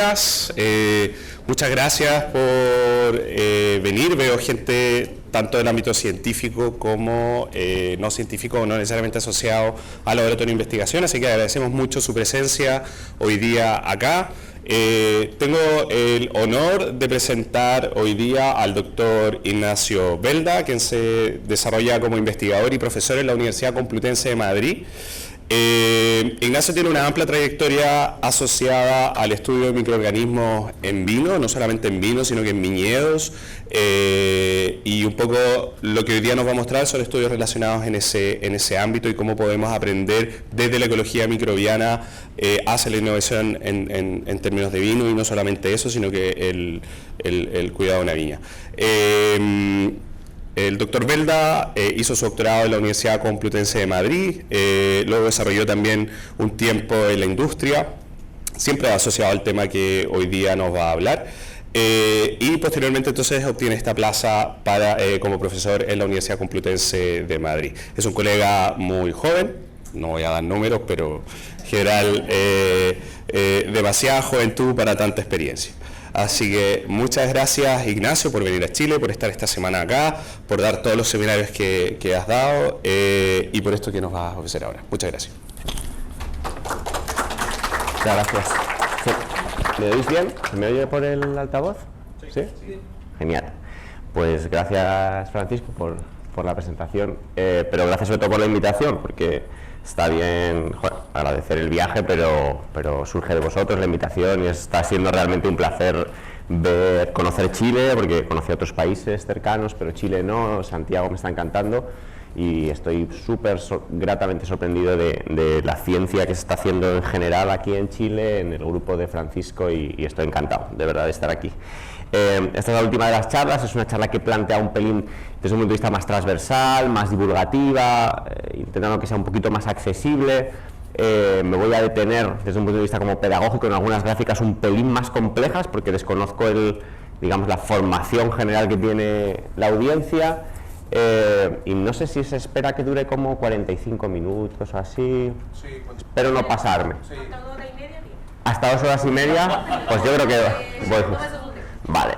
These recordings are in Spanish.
días. Muchas gracias por venir. Veo gente tanto del ámbito científico como no científico o no necesariamente asociado al laboratorio de investigación, así que agradecemos mucho su presencia hoy día acá. Tengo el honor de presentar hoy día al doctor Ignacio Belda, quien se desarrolla como investigador y profesor en la Universidad Complutense de Madrid. Ignacio tiene una amplia trayectoria asociada al estudio de microorganismos en vino, no solamente en vino, sino que en viñedos, y un poco lo que hoy día nos va a mostrar son estudios relacionados en ese ámbito y cómo podemos aprender desde la ecología microbiana hacia la innovación en términos de vino, y no solamente eso, sino que el cuidado de una viña. El doctor Belda hizo su doctorado en la Universidad Complutense de Madrid, luego desarrolló también un tiempo en la industria, siempre asociado al tema que hoy día nos va a hablar, y posteriormente entonces obtiene esta plaza como profesor en la Universidad Complutense de Madrid. Es un colega muy joven, no voy a dar números, pero en general demasiada juventud para tanta experiencia. Así que muchas gracias, Ignacio, por venir a Chile, por estar esta semana acá, por dar todos los seminarios que has dado y por esto que nos vas a ofrecer ahora. Muchas gracias. Muchas gracias. Sí. ¿Me oís bien? ¿Me oye por el altavoz? Sí. ¿Sí? Genial. Pues gracias, Francisco, por la presentación, pero gracias sobre todo por la invitación, porque está bien, agradecer el viaje, pero surge de vosotros la invitación y está siendo realmente un placer conocer Chile, porque conocí otros países cercanos, pero Chile no. Santiago me está encantando y estoy súper gratamente sorprendido de la ciencia que se está haciendo en general aquí en Chile, en el grupo de Francisco, y estoy encantado de verdad de estar aquí. Esta es la última de las charlas, es una charla que plantea un pelín desde un punto de vista más transversal, más divulgativa, intentando que sea un poquito más accesible. Me voy a detener desde un punto de vista como pedagógico en algunas gráficas un pelín más complejas, porque desconozco digamos, la formación general que tiene la audiencia, y no sé si se espera que dure como 45 minutos o así. Sí, espero no pasarme. Sí. ¿Hasta 2 horas y media? ¿Hasta 2 horas y media? Pues yo creo que vale,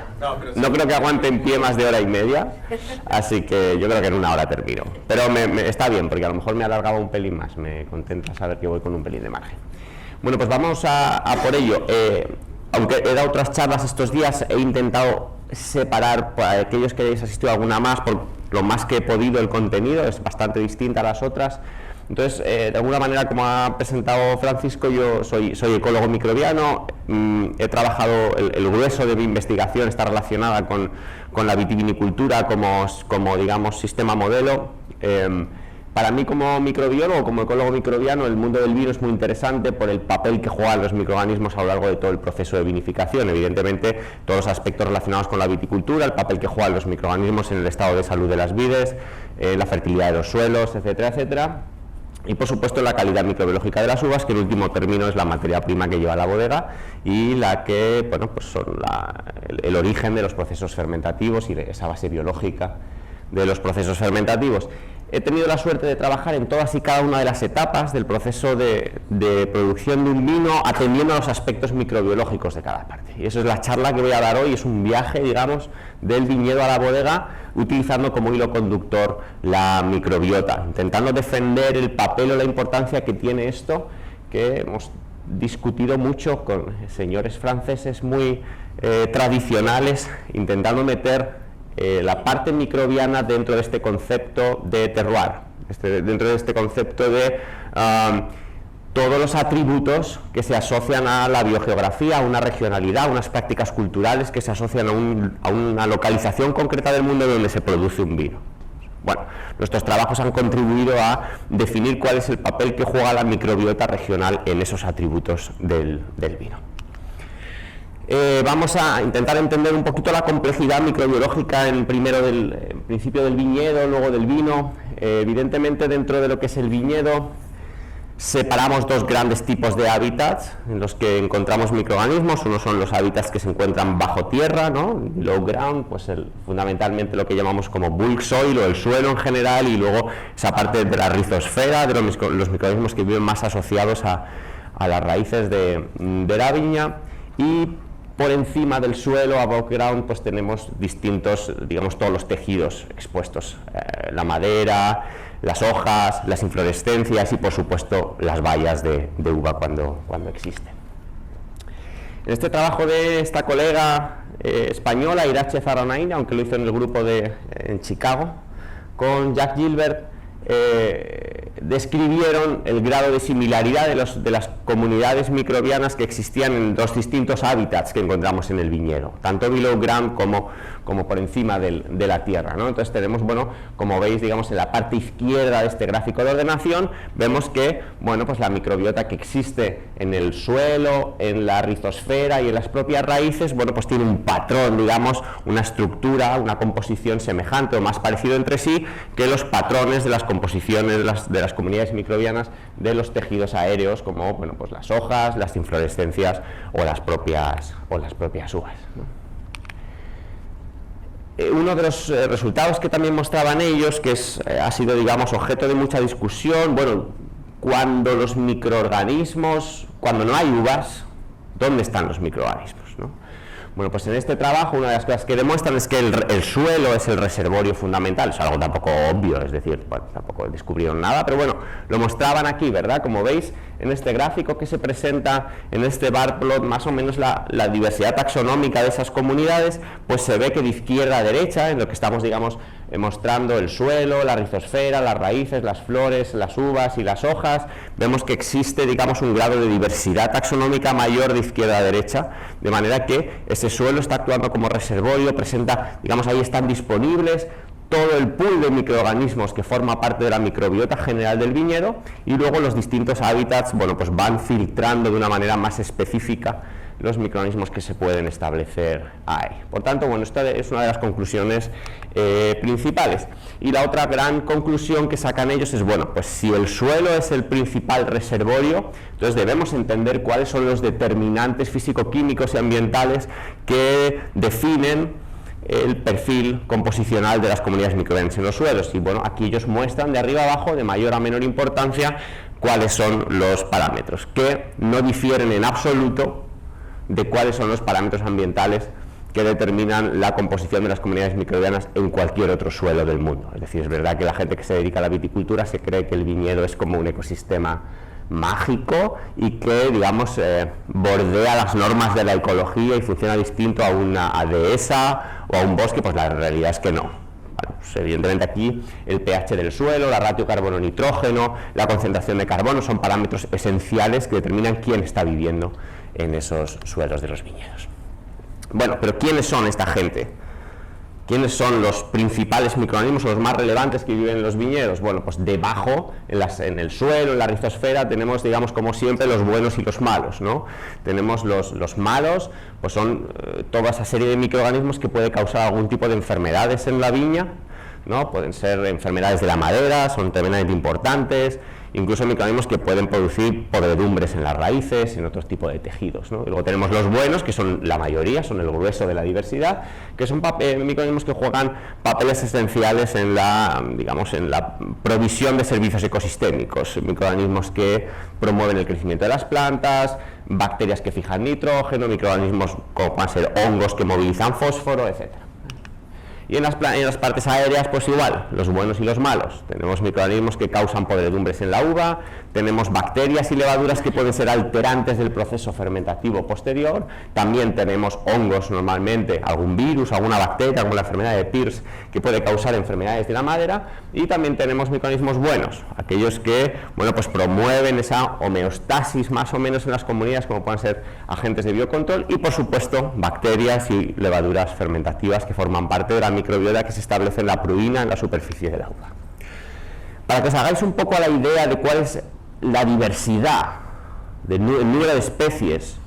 no creo que aguante en pie más de hora y media, así que yo creo que en 1 hora termino. Pero está bien, porque a lo mejor me alargaba un pelín más, me contenta saber que voy con un pelín de margen. Bueno, pues vamos a por ello. Aunque he dado otras charlas estos días, he intentado separar, para aquellos que hayáis asistido a alguna más, por lo más que he podido el contenido, es bastante distinta a las otras. Entonces, de alguna manera, como ha presentado Francisco, yo soy ecólogo microbiano, he trabajado, el grueso de mi investigación está relacionada con la vitivinicultura como digamos, sistema modelo. Para mí, como microbiólogo, como ecólogo microbiano, el mundo del vino es muy interesante por el papel que juegan los microorganismos a lo largo de todo el proceso de vinificación. Evidentemente, todos los aspectos relacionados con la viticultura, el papel que juegan los microorganismos en el estado de salud de las vides, la fertilidad de los suelos, etcétera, etcétera. Y por supuesto la calidad microbiológica de las uvas, que en último término es la materia prima que lleva la bodega y la que, bueno, pues son el origen de los procesos fermentativos y de esa base biológica de los procesos fermentativos. He tenido la suerte de trabajar en todas y cada una de las etapas del proceso de producción de un vino, atendiendo a los aspectos microbiológicos de cada parte. Y eso es la charla que voy a dar hoy, es un viaje, digamos, del viñedo a la bodega, utilizando como hilo conductor la microbiota, intentando defender el papel o la importancia que tiene esto, que hemos discutido mucho con señores franceses muy tradicionales, intentando meter la parte microbiana dentro de este concepto de terroir, dentro de este concepto de todos los atributos que se asocian a la biogeografía, a una regionalidad, a unas prácticas culturales que se asocian a una localización concreta del mundo donde se produce un vino. Bueno, nuestros trabajos han contribuido a definir cuál es el papel que juega la microbiota regional en esos atributos del vino. Vamos a intentar entender un poquito la complejidad microbiológica en principio del viñedo, luego del vino. Evidentemente, dentro de lo que es el viñedo, separamos dos grandes tipos de hábitats en los que encontramos microorganismos. Uno son los hábitats que se encuentran bajo tierra, ¿no? Low ground, pues fundamentalmente lo que llamamos como bulk soil o el suelo en general, y luego esa parte de la rizosfera, de los microorganismos que viven más asociados a las raíces de la viña. y por encima del suelo, above ground, pues tenemos distintos, digamos, todos los tejidos expuestos, la madera, las hojas, las inflorescencias y, por supuesto, las bayas de uva cuando existen. En este trabajo de esta colega española, Irache Zaronain, aunque lo hizo en el grupo en Chicago, con Jack Gilbert, describieron el grado de similaridad de las comunidades microbianas que existían en dos distintos hábitats que encontramos en el viñedo, tanto below ground como por encima de la tierra, ¿no? Entonces tenemos, bueno, como veis, digamos, en la parte izquierda de este gráfico de ordenación, vemos que, bueno, pues la microbiota que existe en el suelo, en la rizosfera y en las propias raíces, bueno, pues tiene un patrón, digamos, una estructura, una composición semejante o más parecido entre sí que los patrones de las composiciones de las comunidades microbianas de los tejidos aéreos, como, bueno, pues las hojas, las inflorescencias o las propias uvas, ¿no? Uno de los resultados que también mostraban ellos, que ha sido, digamos, objeto de mucha discusión, bueno, cuando los microorganismos, cuando no hay uvas, ¿dónde están los microorganismos, ¿no? Bueno, pues en este trabajo una de las cosas que demuestran es que el suelo es el reservorio fundamental. Es algo tampoco obvio, es decir, bueno, tampoco descubrieron nada, pero bueno, lo mostraban aquí, ¿verdad? Como veis en este gráfico que se presenta en este bar plot, más o menos la diversidad taxonómica de esas comunidades, pues se ve que de izquierda a derecha, en lo que estamos, digamos, mostrando el suelo, la rizosfera, las raíces, las flores, las uvas y las hojas, vemos que existe, digamos, un grado de diversidad taxonómica mayor de izquierda a derecha, de manera que ese suelo está actuando como reservorio, presenta, digamos, ahí están disponibles todo el pool de microorganismos que forma parte de la microbiota general del viñedo, y luego los distintos hábitats, bueno, pues van filtrando de una manera más específica los microorganismos que se pueden establecer ahí. Por tanto, bueno, esta es una de las conclusiones principales. Y la otra gran conclusión que sacan ellos es, bueno, pues si el suelo es el principal reservorio, entonces debemos entender cuáles son los determinantes físico-químicos y ambientales que definen el perfil composicional de las comunidades microbianas en los suelos. Y bueno, aquí ellos muestran de arriba abajo, de mayor a menor importancia, cuáles son los parámetros, que no difieren en absoluto de cuáles son los parámetros ambientales que determinan la composición de las comunidades microbianas en cualquier otro suelo del mundo. Es decir, es verdad que la gente que se dedica a la viticultura se cree que el viñedo es como un ecosistema mágico y que, digamos, bordea las normas de la ecología y funciona distinto a una dehesa o a un bosque. Pues la realidad es que no. Bueno, pues evidentemente aquí el pH del suelo, la ratio carbono-nitrógeno, la concentración de carbono son parámetros esenciales que determinan quién está viviendo en esos suelos de los viñedos. Bueno, pero ¿quiénes son esta gente? ¿Quiénes son los principales microorganismos o los más relevantes que viven en los viñedos? Bueno, pues debajo, en el suelo, en la rizosfera, tenemos, digamos, como siempre, los buenos y los malos, ¿no? Tenemos los malos, pues son toda esa serie de microorganismos que puede causar algún tipo de enfermedades en la viña, ¿no? Pueden ser enfermedades de la madera, son tremendamente importantes, incluso microorganismos que pueden producir podredumbres en las raíces, en otros tipos de tejidos, ¿no? Y luego tenemos los buenos, que son la mayoría, son el grueso de la diversidad, que son microorganismos que juegan papeles esenciales en la, digamos, en la provisión de servicios ecosistémicos, microorganismos que promueven el crecimiento de las plantas, bacterias que fijan nitrógeno, microorganismos como pueden ser hongos que movilizan fósforo, etc. Y en las partes aéreas, pues igual, los buenos y los malos. Tenemos microorganismos que causan podredumbres en la uva, tenemos bacterias y levaduras que pueden ser alterantes del proceso fermentativo posterior, también tenemos hongos normalmente, algún virus, alguna bacteria, como la enfermedad de Pierce, que puede causar enfermedades de la madera, y también tenemos microorganismos buenos, aquellos que, bueno, pues promueven esa homeostasis más o menos en las comunidades, como pueden ser agentes de biocontrol, y por supuesto bacterias y levaduras fermentativas que forman parte de la microbiota que se establece en la pruina, en la superficie del agua. Para que os hagáis un poco la idea de cuál es la diversidad, el número de especies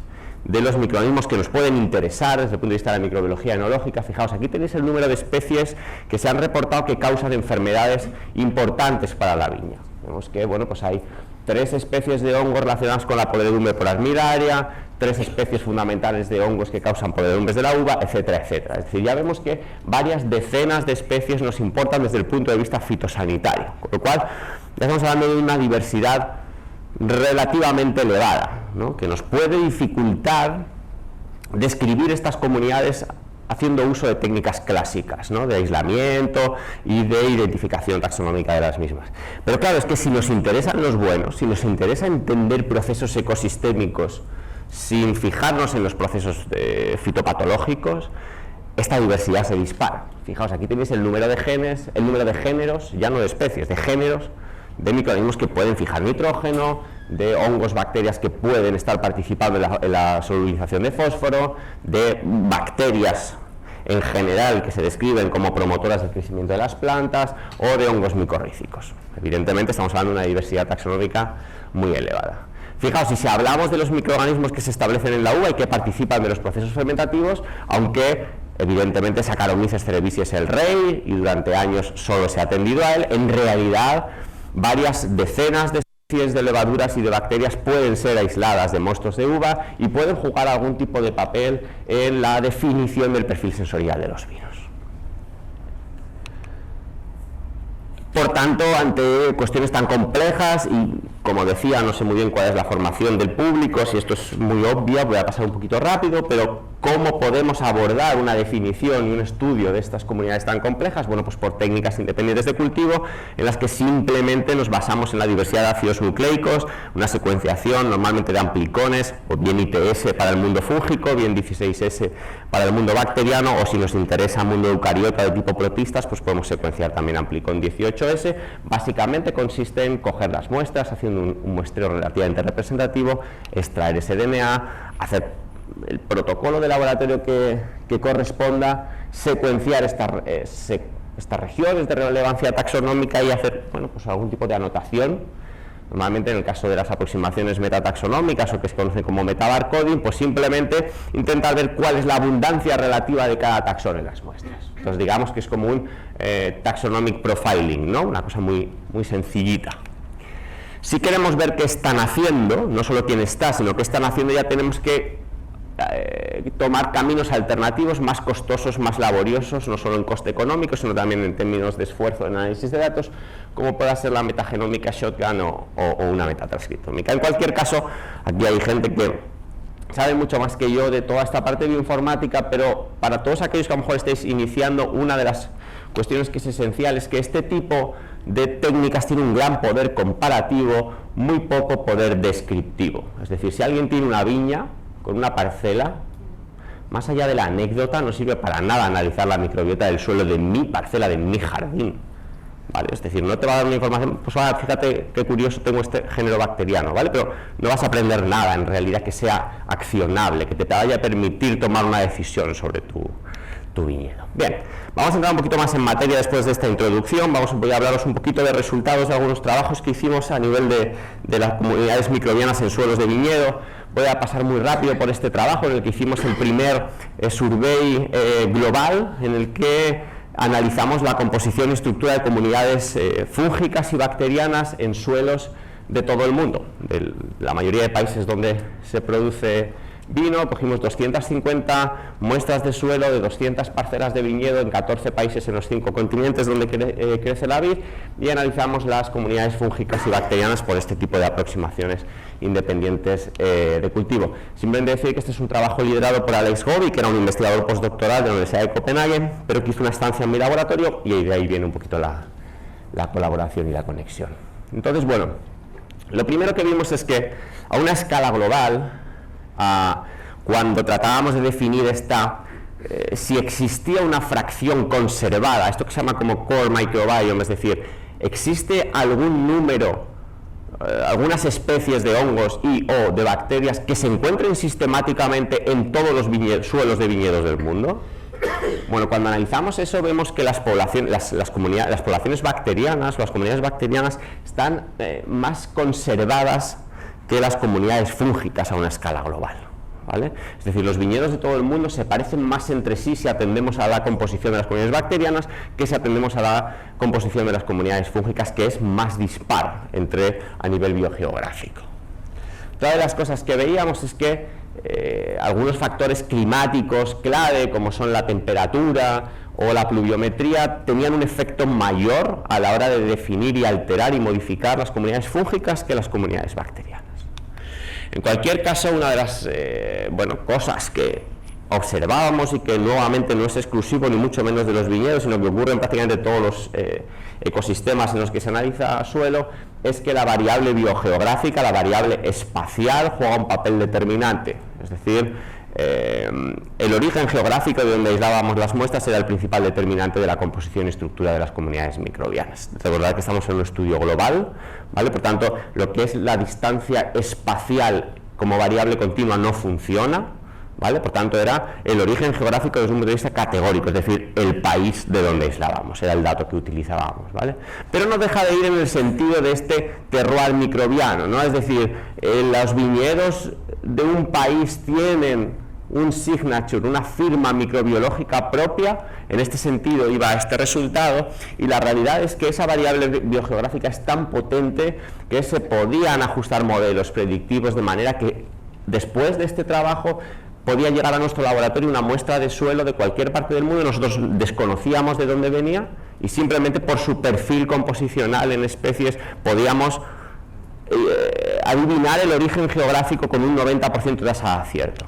de los microorganismos que nos pueden interesar desde el punto de vista de la microbiología enológica, fijaos, aquí tenéis el número de especies que se han reportado que causan enfermedades importantes para la viña. Vemos que, bueno, pues hay 3 especies de hongos relacionadas con la podredumbre por armidaria, 3 especies fundamentales de hongos que causan podredumbres de la uva, etcétera, etcétera. Es decir, ya vemos que varias decenas de especies nos importan desde el punto de vista fitosanitario, con lo cual ya estamos hablando de una diversidad relativamente elevada, ¿no? Que nos puede dificultar describir estas comunidades haciendo uso de técnicas clásicas, ¿no?, de aislamiento y de identificación taxonómica de las mismas. Pero claro, es que si nos interesan los buenos, si nos interesa entender procesos ecosistémicos sin fijarnos en los procesos fitopatológicos, esta diversidad se dispara. Fijaos, aquí tenéis el número de genes, el número de géneros, ya no de especies, de géneros, de microorganismos que pueden fijar nitrógeno, de hongos, bacterias que pueden estar participando en la solubilización de fósforo, de bacterias en general que se describen como promotoras del crecimiento de las plantas, o de hongos micorrízicos. Evidentemente estamos hablando de una diversidad taxonómica muy elevada. Fijaos, si hablamos de los microorganismos que se establecen en la uva y que participan de los procesos fermentativos, aunque evidentemente Saccharomyces cerevisiae es el rey y durante años solo se ha atendido a él, en realidad varias decenas de especies de levaduras y de bacterias pueden ser aisladas de mostos de uva y pueden jugar algún tipo de papel en la definición del perfil sensorial de los vinos. Por tanto, ante cuestiones tan complejas y, como decía, no sé muy bien cuál es la formación del público, si esto es muy obvio, voy a pasar un poquito rápido, pero ¿cómo podemos abordar una definición y un estudio de estas comunidades tan complejas? Bueno, pues por técnicas independientes de cultivo, en las que simplemente nos basamos en la diversidad de ácidos nucleicos, una secuenciación normalmente de amplicones, o bien ITS para el mundo fúngico, bien 16S para el mundo bacteriano, o si nos interesa el mundo eucariota de tipo protistas, pues podemos secuenciar también amplicón 18S. Básicamente consiste en coger las muestras, haciendo un muestreo relativamente representativo, extraer ese DNA, hacer el protocolo de laboratorio que corresponda, secuenciar estas regiones de relevancia taxonómica y hacer, bueno, pues algún tipo de anotación. Normalmente en el caso de las aproximaciones metataxonómicas, o que se conoce como metabarcoding, pues simplemente intentar ver cuál es la abundancia relativa de cada taxón en las muestras. Entonces digamos que es como un taxonomic profiling, ¿no?, una cosa muy sencillita. Si queremos ver qué están haciendo, no solo quién está, sino qué están haciendo, ya tenemos que tomar caminos alternativos más costosos, más laboriosos, no solo en coste económico, sino también en términos de esfuerzo en análisis de datos, como pueda ser la metagenómica shotgun o una metatranscriptómica. En cualquier caso, aquí hay gente que sabe mucho más que yo de toda esta parte de bioinformática, pero para todos aquellos que a lo mejor estéis iniciando, una de las cuestiones que es esencial es que este tipo de técnicas tiene un gran poder comparativo, muy poco poder descriptivo. Es decir, si alguien tiene una viña con una parcela, más allá de la anécdota, no sirve para nada analizar la microbiota del suelo de mi parcela, de mi jardín, ¿vale? Es decir, no te va a dar una información, pues fíjate qué curioso, tengo este género bacteriano, ¿vale? Pero no vas a aprender nada en realidad que sea accionable, que te vaya a permitir tomar una decisión sobre tu viñedo. Bien, vamos a entrar un poquito más en materia después de esta introducción. Voy a hablaros un poquito de resultados de algunos trabajos que hicimos a nivel de las comunidades microbianas en suelos de viñedo. Voy a pasar muy rápido por este trabajo en el que hicimos el primer survey global, en el que analizamos la composición y estructura de comunidades fúngicas y bacterianas en suelos de todo el mundo, de la mayoría de países donde se produce vino. Cogimos 250 muestras de suelo de 200 parcelas de viñedo en 14 países en los 5 continentes donde crece la vid, y analizamos las comunidades fúngicas y bacterianas por este tipo de aproximaciones independientes de cultivo. Simplemente decir que este es un trabajo liderado por Alex Gobi, que era un investigador postdoctoral de la Universidad de Copenhague, pero que hizo una estancia en mi laboratorio, y de ahí viene un poquito la colaboración y la conexión. Entonces, bueno, lo primero que vimos es que a una escala global, cuando tratábamos de definir si existía una fracción conservada, esto que se llama como core microbiome, es decir, existe algún número, algunas especies de hongos y o de bacterias que se encuentren sistemáticamente en todos los suelos de viñedos del mundo. Bueno, cuando analizamos eso vemos que las poblaciones bacterianas, las comunidades bacterianas están más conservadas que las comunidades fúngicas a una escala global, ¿vale? Es decir, los viñedos de todo el mundo se parecen más entre sí si atendemos a la composición de las comunidades bacterianas que si atendemos a la composición de las comunidades fúngicas, que es más dispar a nivel biogeográfico. Otra de las cosas que veíamos es que algunos factores climáticos clave, como son la temperatura o la pluviometría, tenían un efecto mayor a la hora de definir y alterar y modificar las comunidades fúngicas que las comunidades bacterianas. En cualquier caso, una de las cosas que observábamos y que nuevamente no es exclusivo ni mucho menos de los viñedos, sino que ocurre en prácticamente todos los ecosistemas en los que se analiza suelo, es que la variable biogeográfica, la variable espacial, juega un papel determinante. Es decir, el origen geográfico de donde aislábamos las muestras era el principal determinante de la composición y estructura de las comunidades microbianas. Recordad que estamos en un estudio global, ¿vale? Por tanto, lo que es la distancia espacial como variable continua no funciona, ¿vale? Por tanto, era el origen geográfico desde un punto de vista categórico, es decir, el país de donde aislábamos, era el dato que utilizábamos, ¿vale? Pero no deja de ir en el sentido de este terroir microbiano, ¿no? Es decir, los viñedos de un país tienen un signature, una firma microbiológica propia. En este sentido iba a este resultado, y la realidad es que esa variable biogeográfica es tan potente que se podían ajustar modelos predictivos de manera que después de este trabajo podía llegar a nuestro laboratorio una muestra de suelo de cualquier parte del mundo. Nosotros desconocíamos de dónde venía y simplemente por su perfil composicional en especies podíamos adivinar el origen geográfico con un 90% de tasa de acierto.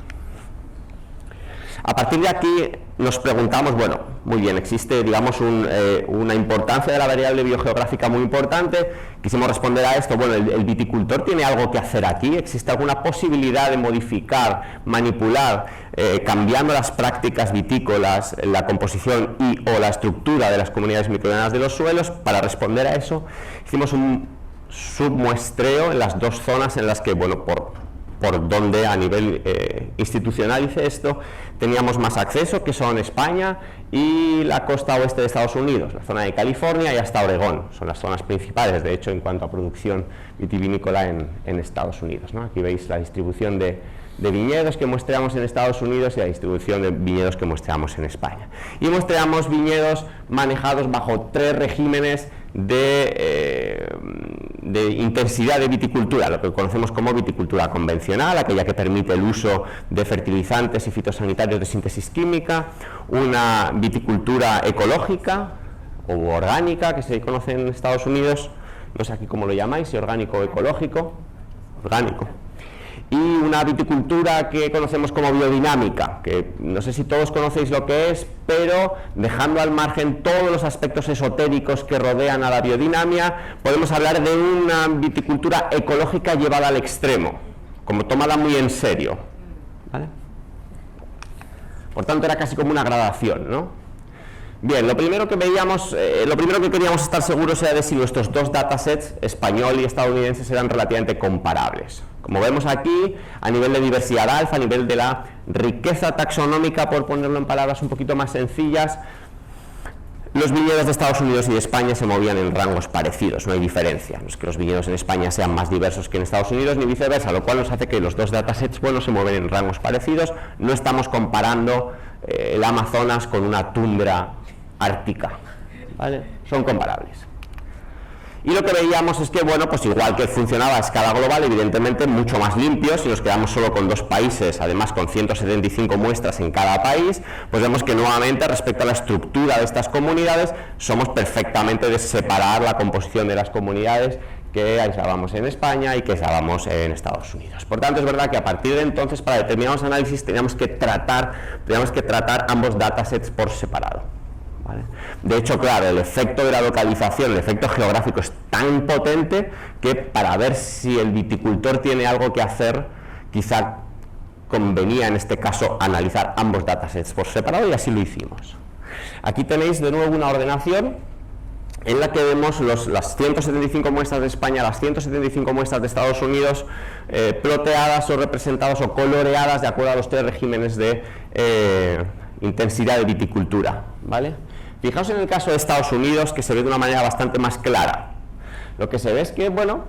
A partir de aquí nos preguntamos, bueno, muy bien, existe, digamos, una importancia de la variable biogeográfica muy importante. Quisimos responder a esto. Bueno, ¿el viticultor tiene algo que hacer aquí? ¿Existe alguna posibilidad de modificar, manipular, cambiando las prácticas vitícolas, la composición o la estructura de las comunidades microbianas de los suelos? Para responder a eso, hicimos un submuestreo en las dos zonas en las que, bueno, por donde a nivel institucional hice esto, teníamos más acceso, que son España y la costa oeste de Estados Unidos, la zona de California y hasta Oregón, son las zonas principales, de hecho, en cuanto a producción vitivinícola en Estados Unidos, ¿no? Aquí veis la distribución de viñedos que muestreamos en Estados Unidos y la distribución de viñedos que muestreamos en España. Y muestreamos viñedos manejados bajo 3 regímenes de intensidad de viticultura, lo que conocemos como viticultura convencional, aquella que permite el uso de fertilizantes y fitosanitarios de síntesis química, una viticultura ecológica o orgánica, que se conoce en Estados Unidos, no sé aquí cómo lo llamáis, si orgánico o ecológico, orgánico, y una viticultura que conocemos como biodinámica, que no sé si todos conocéis lo que es, pero dejando al margen todos los aspectos esotéricos que rodean a la biodinamia, podemos hablar de una viticultura ecológica llevada al extremo, como tomada muy en serio, ¿vale? Por tanto, era casi como una gradación, ¿no? Bien, lo primero que veíamos, lo primero que queríamos estar seguros era de si nuestros dos datasets, español y estadounidense, eran relativamente comparables. Como vemos aquí, a nivel de diversidad alfa, a nivel de la riqueza taxonómica, por ponerlo en palabras un poquito más sencillas, los viñedos de Estados Unidos y de España se movían en rangos parecidos, no hay diferencia. No es que los viñedos en España sean más diversos que en Estados Unidos, ni viceversa, lo cual nos hace que los dos datasets, bueno, se mueven en rangos parecidos. No estamos comparando el Amazonas con una tundra ártica, ¿vale? Son comparables. Y lo que veíamos es que, bueno, pues igual que funcionaba a escala global, evidentemente mucho más limpio. Si nos quedamos solo con 2 países, además con 175 muestras en cada país, pues vemos que nuevamente respecto a la estructura de estas comunidades somos perfectamente de separar la composición de las comunidades que aislábamos en España y que aislábamos en Estados Unidos. Por tanto, es verdad que a partir de entonces, para determinados análisis, teníamos que tratar ambos datasets por separado, ¿vale? De hecho, claro, el efecto de la localización, el efecto geográfico es tan potente que para ver si el viticultor tiene algo que hacer, quizá convenía en este caso analizar ambos datasets por separado, y así lo hicimos. Aquí tenéis de nuevo una ordenación en la que vemos las 175 muestras de España, las 175 muestras de Estados Unidos, ploteadas o representadas o coloreadas de acuerdo a los 3 regímenes de intensidad de viticultura, ¿vale? Fijaos en el caso de Estados Unidos, que se ve de una manera bastante más clara. Lo que se ve es que, bueno,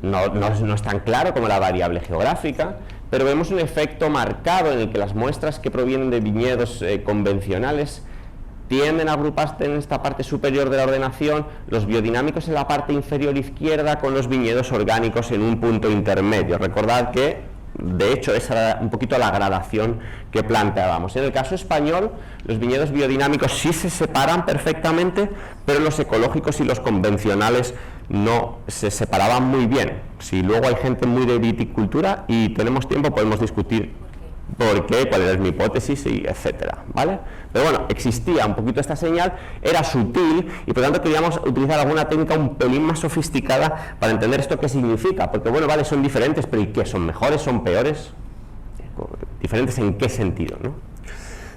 no es tan claro como la variable geográfica, pero vemos un efecto marcado en el que las muestras que provienen de viñedos convencionales tienden a agruparse en esta parte superior de la ordenación, los biodinámicos en la parte inferior izquierda, con los viñedos orgánicos en un punto intermedio. Recordad que, de hecho, esa era un poquito la gradación que planteábamos. En el caso español, los viñedos biodinámicos sí se separan perfectamente, pero los ecológicos y los convencionales no se separaban muy bien. Si luego hay gente muy de viticultura y tenemos tiempo, podemos discutir por qué, cuál es mi hipótesis, y etcétera, ¿vale? Pero bueno, existía un poquito esta señal, era sutil y por lo tanto queríamos utilizar alguna técnica un pelín más sofisticada para entender esto qué significa, porque bueno, vale, son diferentes, pero ¿y qué? ¿Son mejores? ¿Son peores? ¿Diferentes en qué sentido, no?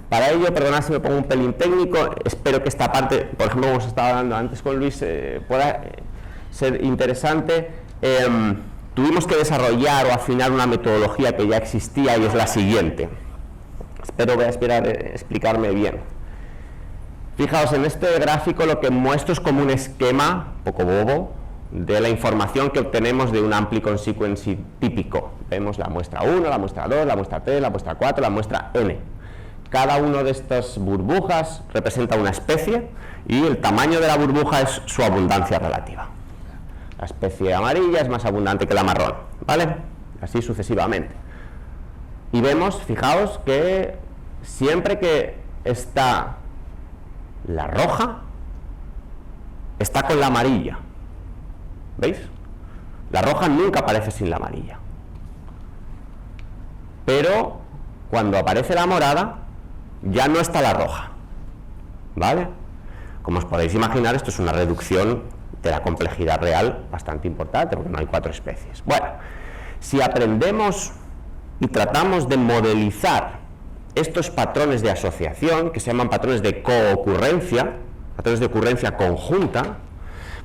Para ello, perdonad si me pongo un pelín técnico, espero que esta parte, por ejemplo, como os estaba hablando antes con Luis, pueda ser interesante. Tuvimos que desarrollar o afinar una metodología que ya existía y es la siguiente. Voy a esperar explicarme bien. Fijaos, en este gráfico lo que muestro es como un esquema, un poco bobo, de la información que obtenemos de un amplicon sequencing típico. Vemos la muestra 1, la muestra 2, la muestra 3, la muestra 4, la muestra n. Cada una de estas burbujas representa una especie y el tamaño de la burbuja es su abundancia relativa. La especie amarilla es más abundante que la marrón, ¿vale? Así sucesivamente. Y vemos, fijaos, que siempre que está la roja, está con la amarilla. ¿Veis? La roja nunca aparece sin la amarilla. Pero cuando aparece la morada, ya no está la roja. ¿Vale? Como os podéis imaginar, esto es una reducción de la complejidad real bastante importante, porque no hay 4 especies. Bueno, si aprendemos y tratamos de modelizar estos patrones de asociación, que se llaman patrones de coocurrencia, patrones de ocurrencia conjunta,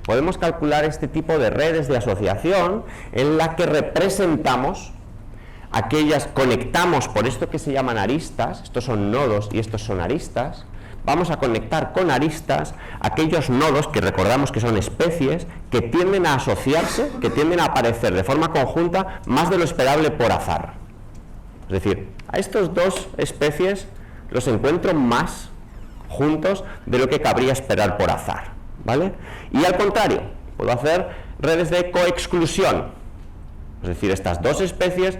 podemos calcular este tipo de redes de asociación en la que representamos aquellas, conectamos por esto que se llaman aristas, estos son nodos y estos son aristas, vamos a conectar con aristas aquellos nodos que recordamos que son especies, que tienden a asociarse, que tienden a aparecer de forma conjunta más de lo esperable por azar. Es decir, a estos dos especies los encuentro más juntos de lo que cabría esperar por azar, ¿vale? Y al contrario, puedo hacer redes de coexclusión, es decir, estas dos especies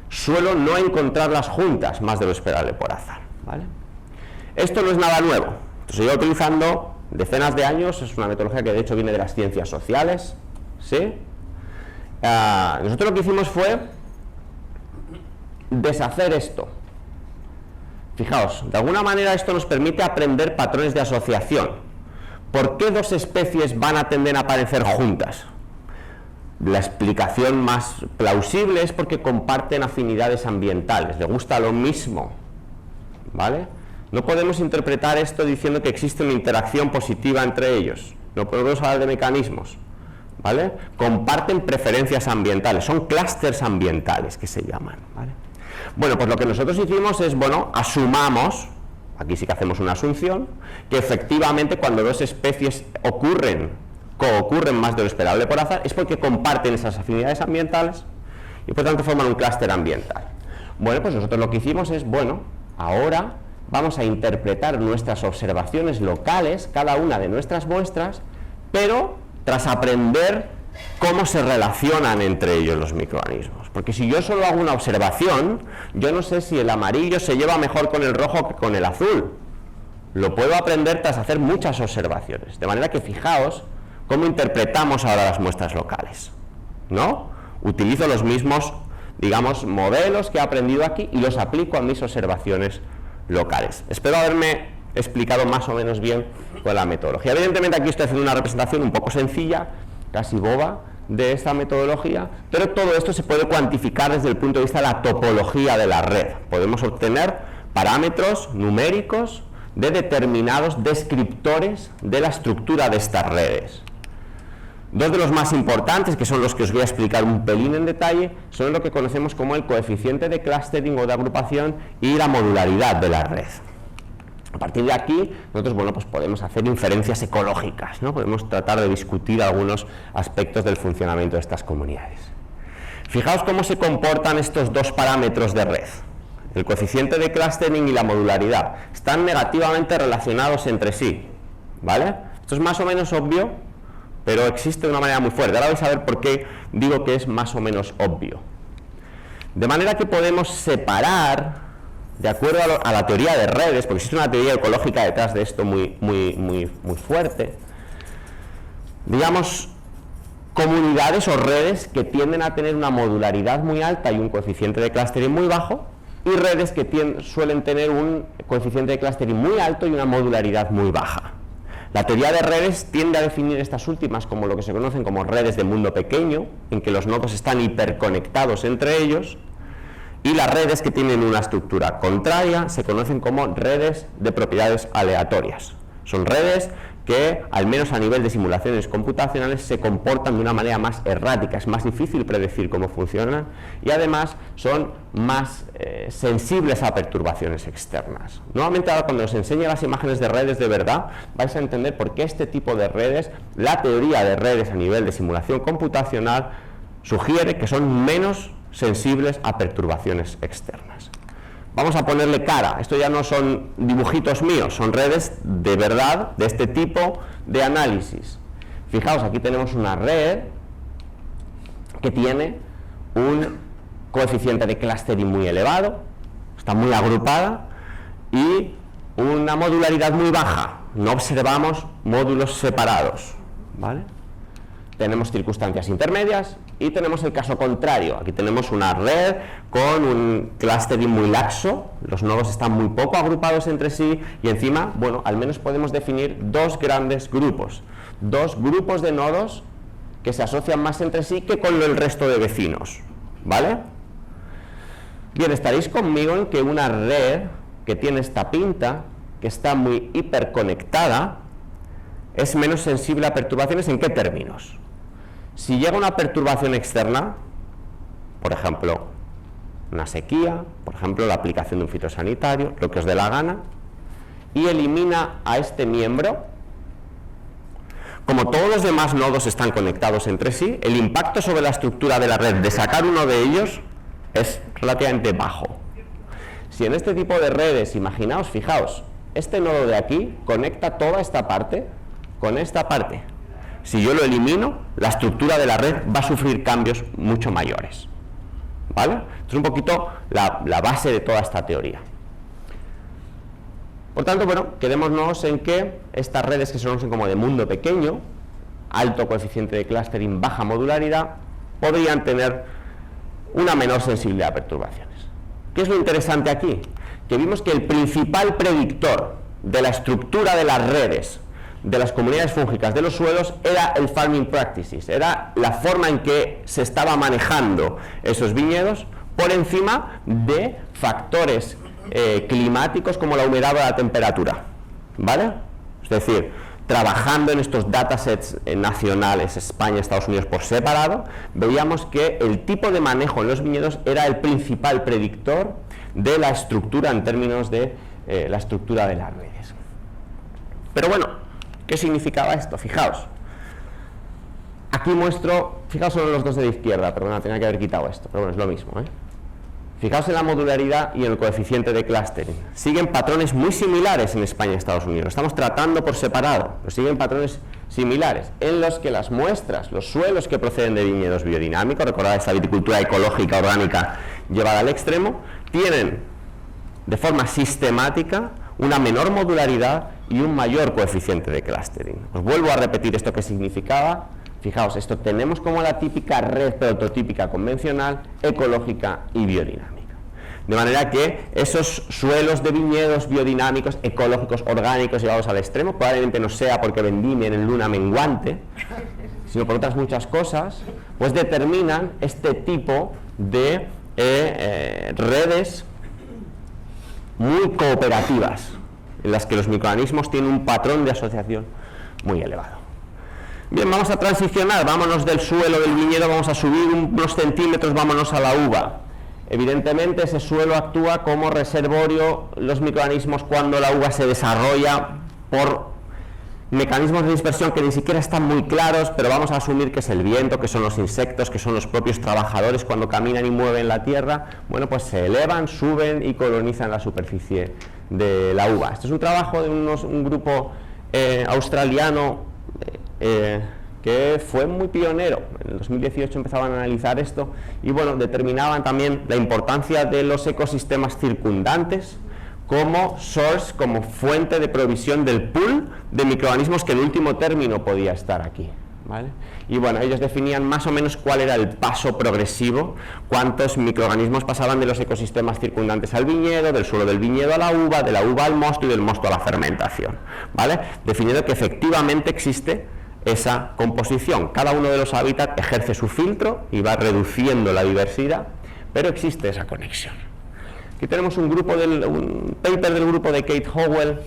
suelo no encontrarlas juntas más de lo esperable por azar, ¿vale? Esto no es nada nuevo, esto se lleva utilizando decenas de años, es una metodología que de hecho viene de las ciencias sociales, ¿sí? Nosotros lo que hicimos fue deshacer esto. Fijaos, de alguna manera esto nos permite aprender patrones de asociación. ¿Por qué dos especies van a tender a aparecer juntas? La explicación más plausible es porque comparten afinidades ambientales, les gusta lo mismo, ¿vale? No podemos interpretar esto diciendo que existe una interacción positiva entre ellos, no podemos hablar de mecanismos, ¿vale? Comparten preferencias ambientales, son clústeres ambientales que se llaman, ¿vale? Bueno, pues lo que nosotros hicimos es, bueno, asumamos, aquí sí que hacemos una asunción, que efectivamente cuando dos especies coocurren más de lo esperable por azar, es porque comparten esas afinidades ambientales y por tanto forman un clúster ambiental. Bueno, pues nosotros lo que hicimos es, bueno, ahora vamos a interpretar nuestras observaciones locales, cada una de nuestras muestras, pero tras aprender cómo se relacionan entre ellos los microorganismos. Porque si yo solo hago una observación, yo no sé si el amarillo se lleva mejor con el rojo que con el azul. Lo puedo aprender tras hacer muchas observaciones. De manera que fijaos cómo interpretamos ahora las muestras locales, ¿no? Utilizo los mismos, digamos, modelos que he aprendido aquí y los aplico a mis observaciones locales. Espero haberme explicado más o menos bien con la metodología. Evidentemente aquí estoy haciendo una representación un poco sencilla, casi boba, de esta metodología, pero todo esto se puede cuantificar desde el punto de vista de la topología de la red. Podemos obtener parámetros numéricos de determinados descriptores de la estructura de estas redes. Dos de los más importantes, que son los que os voy a explicar un pelín en detalle, son lo que conocemos como el coeficiente de clustering o de agrupación y la modularidad de la red. A partir de aquí, nosotros, bueno, pues podemos hacer inferencias ecológicas, ¿no? Podemos tratar de discutir algunos aspectos del funcionamiento de estas comunidades. Fijaos cómo se comportan estos dos parámetros de red. El coeficiente de clustering y la modularidad están negativamente relacionados entre sí, ¿vale? Esto es más o menos obvio, pero existe de una manera muy fuerte. Ahora vais a ver por qué digo que es más o menos obvio. De manera que podemos separar, de acuerdo a la teoría de redes, porque existe una teoría ecológica detrás de esto muy fuerte, digamos, comunidades o redes que tienden a tener una modularidad muy alta y un coeficiente de clustering muy bajo, y redes que suelen tener un coeficiente de clustering muy alto y una modularidad muy baja. La teoría de redes tiende a definir estas últimas como lo que se conocen como redes de mundo pequeño, en que los nodos están hiperconectados entre ellos, y las redes que tienen una estructura contraria se conocen como redes de propiedades aleatorias. Son redes que, al menos a nivel de simulaciones computacionales, se comportan de una manera más errática, es más difícil predecir cómo funcionan y además son más sensibles a perturbaciones externas. Nuevamente, ahora cuando os enseñe las imágenes de redes de verdad, vais a entender por qué este tipo de redes, la teoría de redes a nivel de simulación computacional, sugiere que son menos sensibles a perturbaciones externas. Vamos a ponerle cara. Esto ya no son dibujitos míos, son redes de verdad de este tipo de análisis. Fijaos, aquí tenemos una red que tiene un coeficiente de clustering muy elevado, está muy agrupada y una modularidad muy baja. No observamos módulos separados, ¿vale? Tenemos circunstancias intermedias y tenemos el caso contrario. Aquí tenemos una red con un clustering muy laxo, los nodos están muy poco agrupados entre sí y encima, bueno, al menos podemos definir dos grandes grupos. Dos grupos de nodos que se asocian más entre sí que con el resto de vecinos, ¿vale? Bien, estaréis conmigo en que una red que tiene esta pinta, que está muy hiperconectada, es menos sensible a perturbaciones. ¿En qué términos? Si llega una perturbación externa, por ejemplo, una sequía, por ejemplo, la aplicación de un fitosanitario, lo que os dé la gana, y elimina a este miembro, como todos los demás nodos están conectados entre sí, el impacto sobre la estructura de la red de sacar uno de ellos es relativamente bajo. Si en este tipo de redes, imaginaos, fijaos, este nodo de aquí conecta toda esta parte con esta parte. Si yo lo elimino, la estructura de la red va a sufrir cambios mucho mayores, ¿vale? Esto es un poquito la base de toda esta teoría. Por tanto, bueno, quedémonos en que estas redes que se conocen como de mundo pequeño, alto coeficiente de clustering, baja modularidad, podrían tener una menor sensibilidad a perturbaciones. ¿Qué es lo interesante aquí? Que vimos que el principal predictor de la estructura de las redes de las comunidades fúngicas de los suelos era el farming practices, era la forma en que se estaba manejando esos viñedos por encima de factores climáticos como la humedad o la temperatura, ¿vale? Es decir, trabajando en estos datasets nacionales, España, Estados Unidos por separado, veíamos que el tipo de manejo en los viñedos era el principal predictor de la estructura en términos de la estructura de las redes. Pero bueno, ¿qué significaba esto? Fijaos, aquí muestro, fijaos solo en los dos de la izquierda, perdona, tenía que haber quitado esto, pero bueno, es lo mismo, ¿eh? Fijaos en la modularidad y en el coeficiente de clustering. Siguen patrones muy similares en España y Estados Unidos. Estamos tratando por separado, pero siguen patrones similares en los que las muestras, los suelos que proceden de viñedos biodinámicos, recordad esta viticultura ecológica, orgánica, llevada al extremo, tienen de forma sistemática una menor modularidad y un mayor coeficiente de clustering. Os vuelvo a repetir esto que significaba. Fijaos, esto tenemos como la típica red prototípica convencional, ecológica y biodinámica. De manera que esos suelos de viñedos biodinámicos, ecológicos, orgánicos llevados al extremo, probablemente no sea porque vendimien en luna menguante, sino por otras muchas cosas, pues determinan este tipo de redes muy cooperativas, en las que los microorganismos tienen un patrón de asociación muy elevado. Bien, vamos a transicionar, vámonos del suelo del viñedo, vamos a subir unos centímetros, vámonos a la uva. Evidentemente ese suelo actúa como reservorio, los microorganismos cuando la uva se desarrolla por mecanismos de dispersión que ni siquiera están muy claros, pero vamos a asumir que es el viento, que son los insectos, que son los propios trabajadores cuando caminan y mueven la tierra, bueno, pues se elevan, suben y colonizan la superficie de la uva. Este es un trabajo de un grupo australiano que fue muy pionero. En el 2018 empezaban a analizar esto y bueno, determinaban también la importancia de los ecosistemas circundantes como source, como fuente de provisión del pool de microorganismos que en último término podía estar aquí, ¿vale? Y bueno, ellos definían más o menos cuál era el paso progresivo, cuántos microorganismos pasaban de los ecosistemas circundantes al viñedo, del suelo del viñedo a la uva, de la uva al mosto y del mosto a la fermentación, ¿vale? Definiendo que efectivamente existe esa composición. Cada uno de los hábitats ejerce su filtro y va reduciendo la diversidad, pero existe esa conexión. Aquí tenemos un paper del grupo de Kate Howell,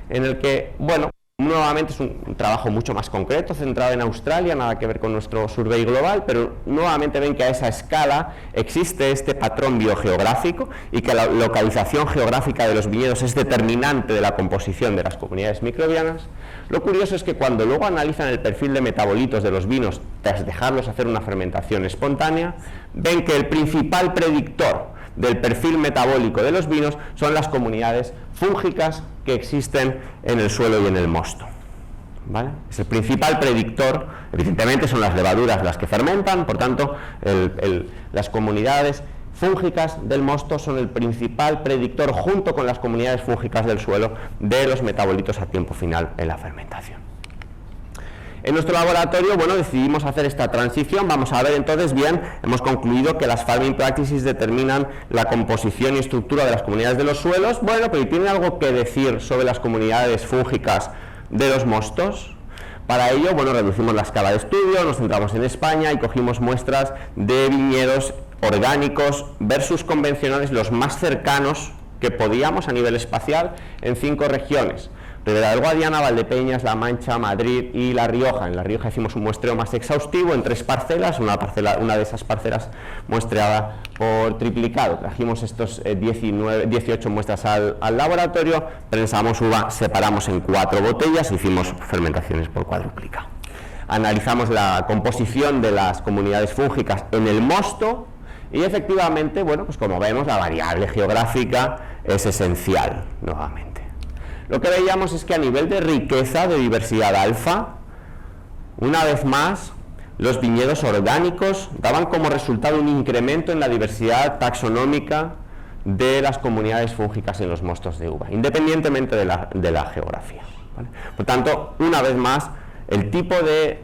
en el que, bueno, nuevamente es un trabajo mucho más concreto, centrado en Australia, nada que ver con nuestro survey global, pero nuevamente ven que a esa escala existe este patrón biogeográfico y que la localización geográfica de los viñedos es determinante de la composición de las comunidades microbianas. Lo curioso es que cuando luego analizan el perfil de metabolitos de los vinos tras dejarlos hacer una fermentación espontánea, ven que el principal predictor del perfil metabólico de los vinos son las comunidades fúngicas que existen en el suelo y en el mosto, ¿vale? Es el principal predictor. Evidentemente son las levaduras las que fermentan, por tanto las comunidades fúngicas del mosto son el principal predictor, junto con las comunidades fúngicas del suelo, de los metabolitos a tiempo final en la fermentación. En nuestro laboratorio, bueno, decidimos hacer esta transición. Vamos a ver entonces, bien, hemos concluido que las farming practices determinan la composición y estructura de las comunidades de los suelos. Bueno, pero ¿tienen algo que decir sobre las comunidades fúngicas de los mostos? Para ello, bueno, reducimos la escala de estudio, nos centramos en España y cogimos muestras de viñedos orgánicos versus convencionales, los más cercanos que podíamos a nivel espacial, en 5 regiones: Ribera del Guadiana, Valdepeñas, La Mancha, Madrid y La Rioja. En La Rioja hicimos un muestreo más exhaustivo en 3 parcelas, una de esas parcelas muestreada por triplicado. Trajimos estos 18 muestras al laboratorio, prensamos uva, separamos en 4 botellas, hicimos fermentaciones por cuadruplicado. Analizamos la composición de las comunidades fúngicas en el mosto y efectivamente, bueno, pues como vemos, la variable geográfica es esencial nuevamente. Lo que veíamos es que a nivel de riqueza, de diversidad alfa, una vez más, los viñedos orgánicos daban como resultado un incremento en la diversidad taxonómica de las comunidades fúngicas en los mostos de uva, independientemente de la geografía, ¿vale? Por tanto, una vez más, el tipo de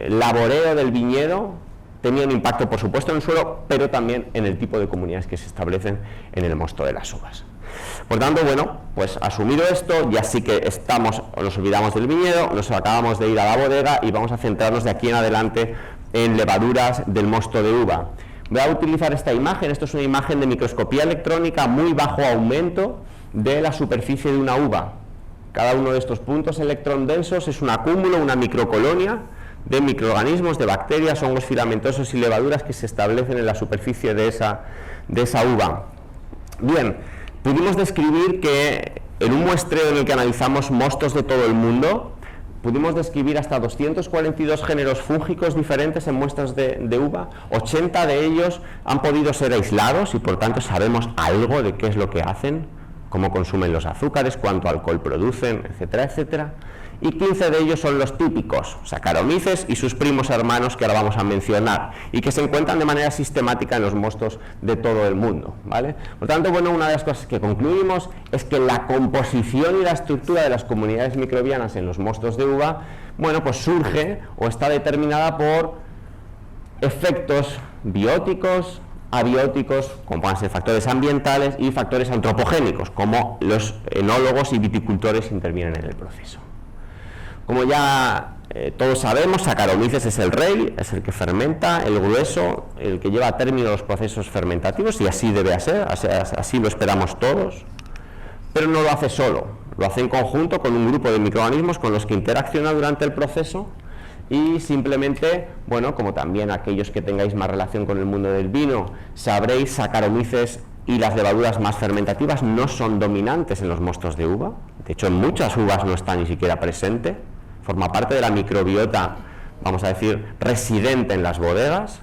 laboreo del viñedo tenía un impacto, por supuesto, en el suelo, pero también en el tipo de comunidades que se establecen en el mosto de las uvas. Por tanto, bueno, pues asumido esto, ya sí que nos olvidamos del viñedo, nos acabamos de ir a la bodega y vamos a centrarnos de aquí en adelante en levaduras del mosto de uva. Voy a utilizar esta imagen. Esto es una imagen de microscopía electrónica, muy bajo aumento de la superficie de una uva. Cada uno de estos puntos electrón densos es un acúmulo, una microcolonia de microorganismos, de bacterias, hongos filamentosos y levaduras que se establecen en la superficie de esa uva. Bien, pudimos describir que en un muestreo en el que analizamos mostos de todo el mundo, pudimos describir hasta 242 géneros fúngicos diferentes en muestras de uva. 80 de ellos han podido ser aislados y por tanto sabemos algo de qué es lo que hacen, cómo consumen los azúcares, cuánto alcohol producen, etcétera, etcétera. Y 15 de ellos son los típicos, Saccharomyces y sus primos hermanos, que ahora vamos a mencionar, y que se encuentran de manera sistemática en los mostos de todo el mundo, ¿vale? Por tanto, bueno, una de las cosas que concluimos es que la composición y la estructura de las comunidades microbianas en los mostos de uva, bueno, pues surge o está determinada por efectos bióticos, abióticos, como pueden ser factores ambientales, y factores antropogénicos, como los enólogos y viticultores intervienen en el proceso. Como ya todos sabemos, Saccharomyces es el rey, es el que fermenta, el grueso, el que lleva a término los procesos fermentativos, y así debe ser, así lo esperamos todos, pero no lo hace solo, lo hace en conjunto con un grupo de microorganismos con los que interacciona durante el proceso. Y simplemente, bueno, como también aquellos que tengáis más relación con el mundo del vino, sabréis, Saccharomyces y las levaduras más fermentativas no son dominantes en los mostos de uva. De hecho, en muchas uvas no está ni siquiera presente. Forma parte de la microbiota, vamos a decir, residente en las bodegas.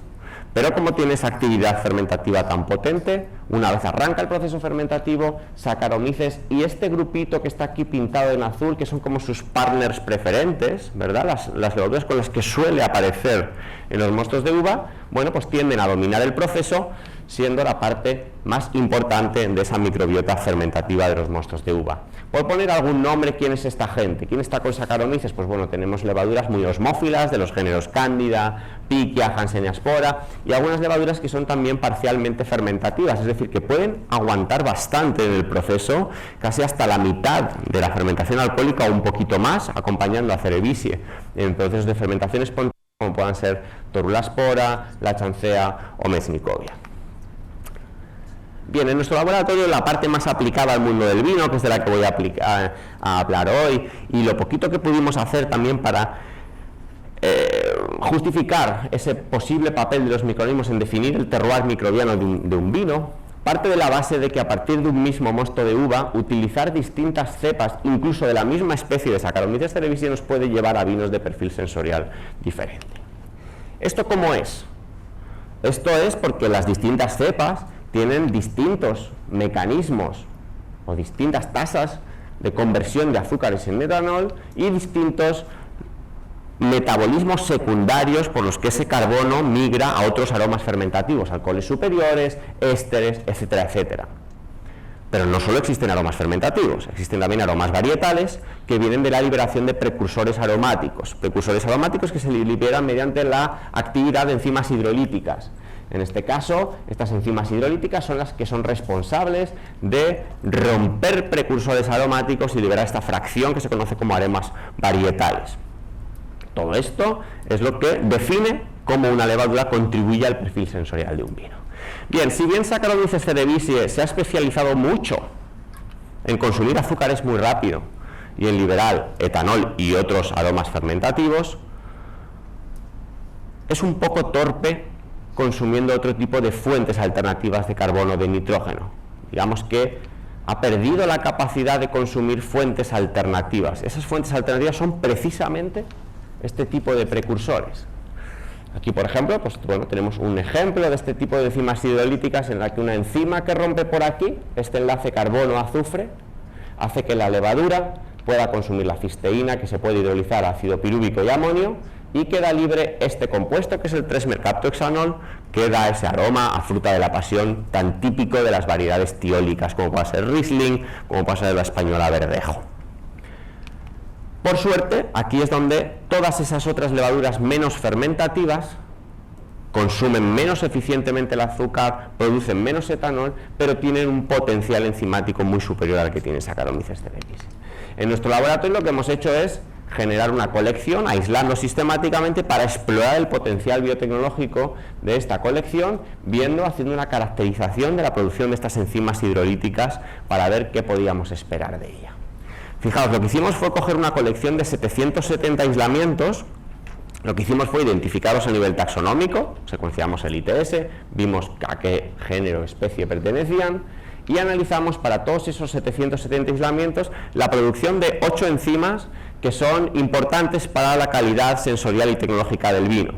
Pero como tiene esa actividad fermentativa tan potente, una vez arranca el proceso fermentativo, Saccharomyces y este grupito que está aquí pintado en azul, que son como sus partners preferentes, ¿verdad? Las levaduras con las que suele aparecer en los mostos de uva, bueno, pues tienden a dominar el proceso, siendo la parte más importante de esa microbiota fermentativa de los mostos de uva. Por poner algún nombre, ¿quién es esta gente? ¿Quién está con Saccharomyces? Pues bueno, tenemos levaduras muy osmófilas de los géneros Cándida, Pichia, Hanseníaspora, y algunas levaduras que son también parcialmente fermentativas, es decir, que pueden aguantar bastante en el proceso, casi hasta la mitad de la fermentación alcohólica o un poquito más, acompañando a Cerevisiae en procesos de fermentación espontánea, como puedan ser Torulaspora, la Chancea o Mesnicovia. Bien, en nuestro laboratorio la parte más aplicada al mundo del vino, que es de la que voy a hablar hoy, y lo poquito que pudimos hacer también para justificar ese posible papel de los microorganismos en definir el terroir microbiano de un vino, parte de la base de que a partir de un mismo mosto de uva, utilizar distintas cepas, incluso de la misma especie de Saccharomyces cerevisiae, nos puede llevar a vinos de perfil sensorial diferente. ¿Esto cómo es? Esto es porque las distintas cepas tienen distintos mecanismos o distintas tasas de conversión de azúcares en etanol y distintos metabolismos secundarios por los que ese carbono migra a otros aromas fermentativos, alcoholes superiores, ésteres, etcétera, etcétera. Pero no solo existen aromas fermentativos, existen también aromas varietales que vienen de la liberación de precursores aromáticos que se liberan mediante la actividad de enzimas hidrolíticas. En este caso, estas enzimas hidrolíticas son las que son responsables de romper precursores aromáticos y liberar esta fracción que se conoce como aromas varietales. Todo esto es lo que define cómo una levadura contribuye al perfil sensorial de un vino. Bien, si bien Saccharomyces cerevisiae se ha especializado mucho en consumir azúcares muy rápido y en liberar etanol y otros aromas fermentativos, es un poco torpe consumiendo otro tipo de fuentes alternativas de carbono, de nitrógeno. Digamos que ha perdido la capacidad de consumir fuentes alternativas. Esas fuentes alternativas son precisamente este tipo de precursores. Aquí, por ejemplo, pues, bueno, tenemos un ejemplo de este tipo de enzimas hidrolíticas en la que una enzima que rompe por aquí, este enlace carbono-azufre, hace que la levadura pueda consumir la cisteína, que se puede hidrolizar a ácido pirúvico y amonio, y queda libre este compuesto, que es el 3-mercaptohexanol, que da ese aroma a fruta de la pasión tan típico de las variedades tiólicas, como puede ser Riesling, como puede ser la española Verdejo. Por suerte, aquí es donde todas esas otras levaduras menos fermentativas consumen menos eficientemente el azúcar, producen menos etanol, pero tienen un potencial enzimático muy superior al que tiene Saccharomyces cerevisiae. En nuestro laboratorio lo que hemos hecho es generar una colección, aislarlo sistemáticamente para explorar el potencial biotecnológico de esta colección, haciendo una caracterización de la producción de estas enzimas hidrolíticas para ver qué podíamos esperar de ella. Fijaos, lo que hicimos fue coger una colección de 770 aislamientos. Lo que hicimos fue identificarlos a nivel taxonómico, secuenciamos el ITS, vimos a qué género o especie pertenecían y analizamos para todos esos 770 aislamientos la producción de 8 enzimas que son importantes para la calidad sensorial y tecnológica del vino.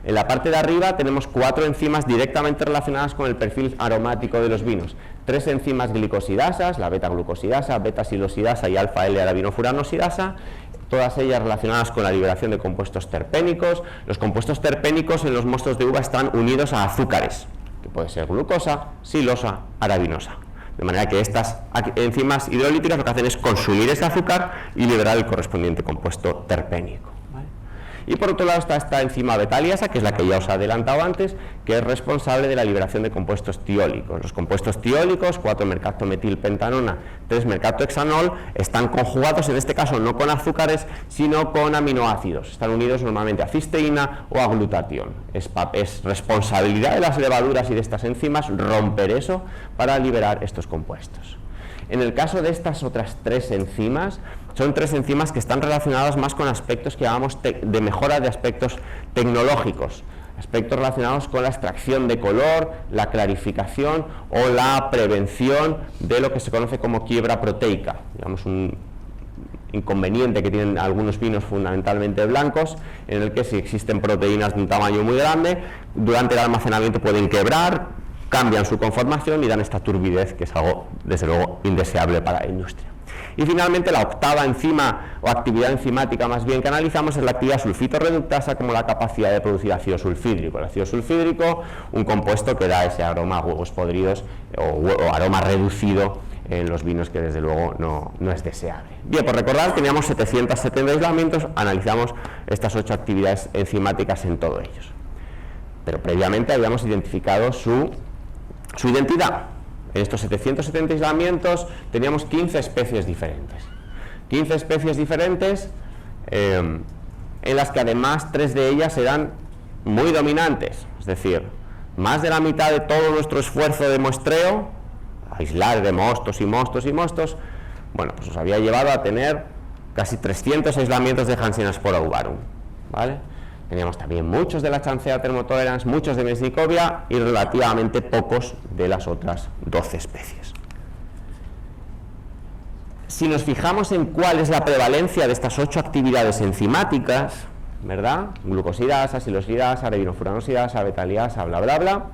En la parte de arriba tenemos 4 enzimas directamente relacionadas con el perfil aromático de los vinos. 3 enzimas glicosidasas, la beta-glucosidasa, beta-silosidasa y alfa-L-arabinofuranosidasa, todas ellas relacionadas con la liberación de compuestos terpénicos. Los compuestos terpénicos en los mostos de uva están unidos a azúcares, que puede ser glucosa, silosa, arabinosa. De manera que estas enzimas hidrolíticas lo que hacen es consumir ese azúcar y liberar el correspondiente compuesto terpénico. Y por otro lado está esta enzima beta-liasa, que es la que ya os he adelantado antes, que es responsable de la liberación de compuestos tiólicos. Los compuestos tiólicos, 4-mercaptometilpentanona, 3-mercaptohexanol, están conjugados, en este caso no con azúcares, sino con aminoácidos. Están unidos normalmente a cisteína o a glutatión. Es responsabilidad de las levaduras y de estas enzimas romper eso para liberar estos compuestos. En el caso de estas otras 3 enzimas, son 3 enzimas que están relacionadas más con aspectos que llamamos de mejora de aspectos tecnológicos, aspectos relacionados con la extracción de color, la clarificación o la prevención de lo que se conoce como quiebra proteica, digamos un inconveniente que tienen algunos vinos fundamentalmente blancos, en el que si existen proteínas de un tamaño muy grande, durante el almacenamiento pueden quebrar, cambian su conformación y dan esta turbidez, que es algo, desde luego, indeseable para la industria. Y finalmente, la octava enzima o actividad enzimática más bien que analizamos es la actividad sulfito-reductasa, como la capacidad de producir ácido sulfídrico. El ácido sulfídrico, un compuesto que da ese aroma a huevos podridos o aroma reducido en los vinos, que desde luego no es deseable. Bien, por recordar, teníamos 770 aislamientos, analizamos estas 8 actividades enzimáticas en todos ellos. Pero previamente habíamos identificado su identidad. En estos 770 aislamientos teníamos 15 especies diferentes. 15 especies diferentes en las que además 3 de ellas eran muy dominantes, es decir, más de la mitad de todo nuestro esfuerzo de muestreo, aislar de mostos y mostos y mostos, bueno, pues nos había llevado a tener casi 300 aislamientos de Hansenaspora uvarum, ¿vale? Teníamos también muchos de la Chancea thermotolerans, muchos de Meznicovia y relativamente pocos de las otras 12 especies. Si nos fijamos en cuál es la prevalencia de estas 8 actividades enzimáticas, ¿verdad? Glucosidasa, silosidasa, arabinofuranosida, betaliasa, bla, bla, bla.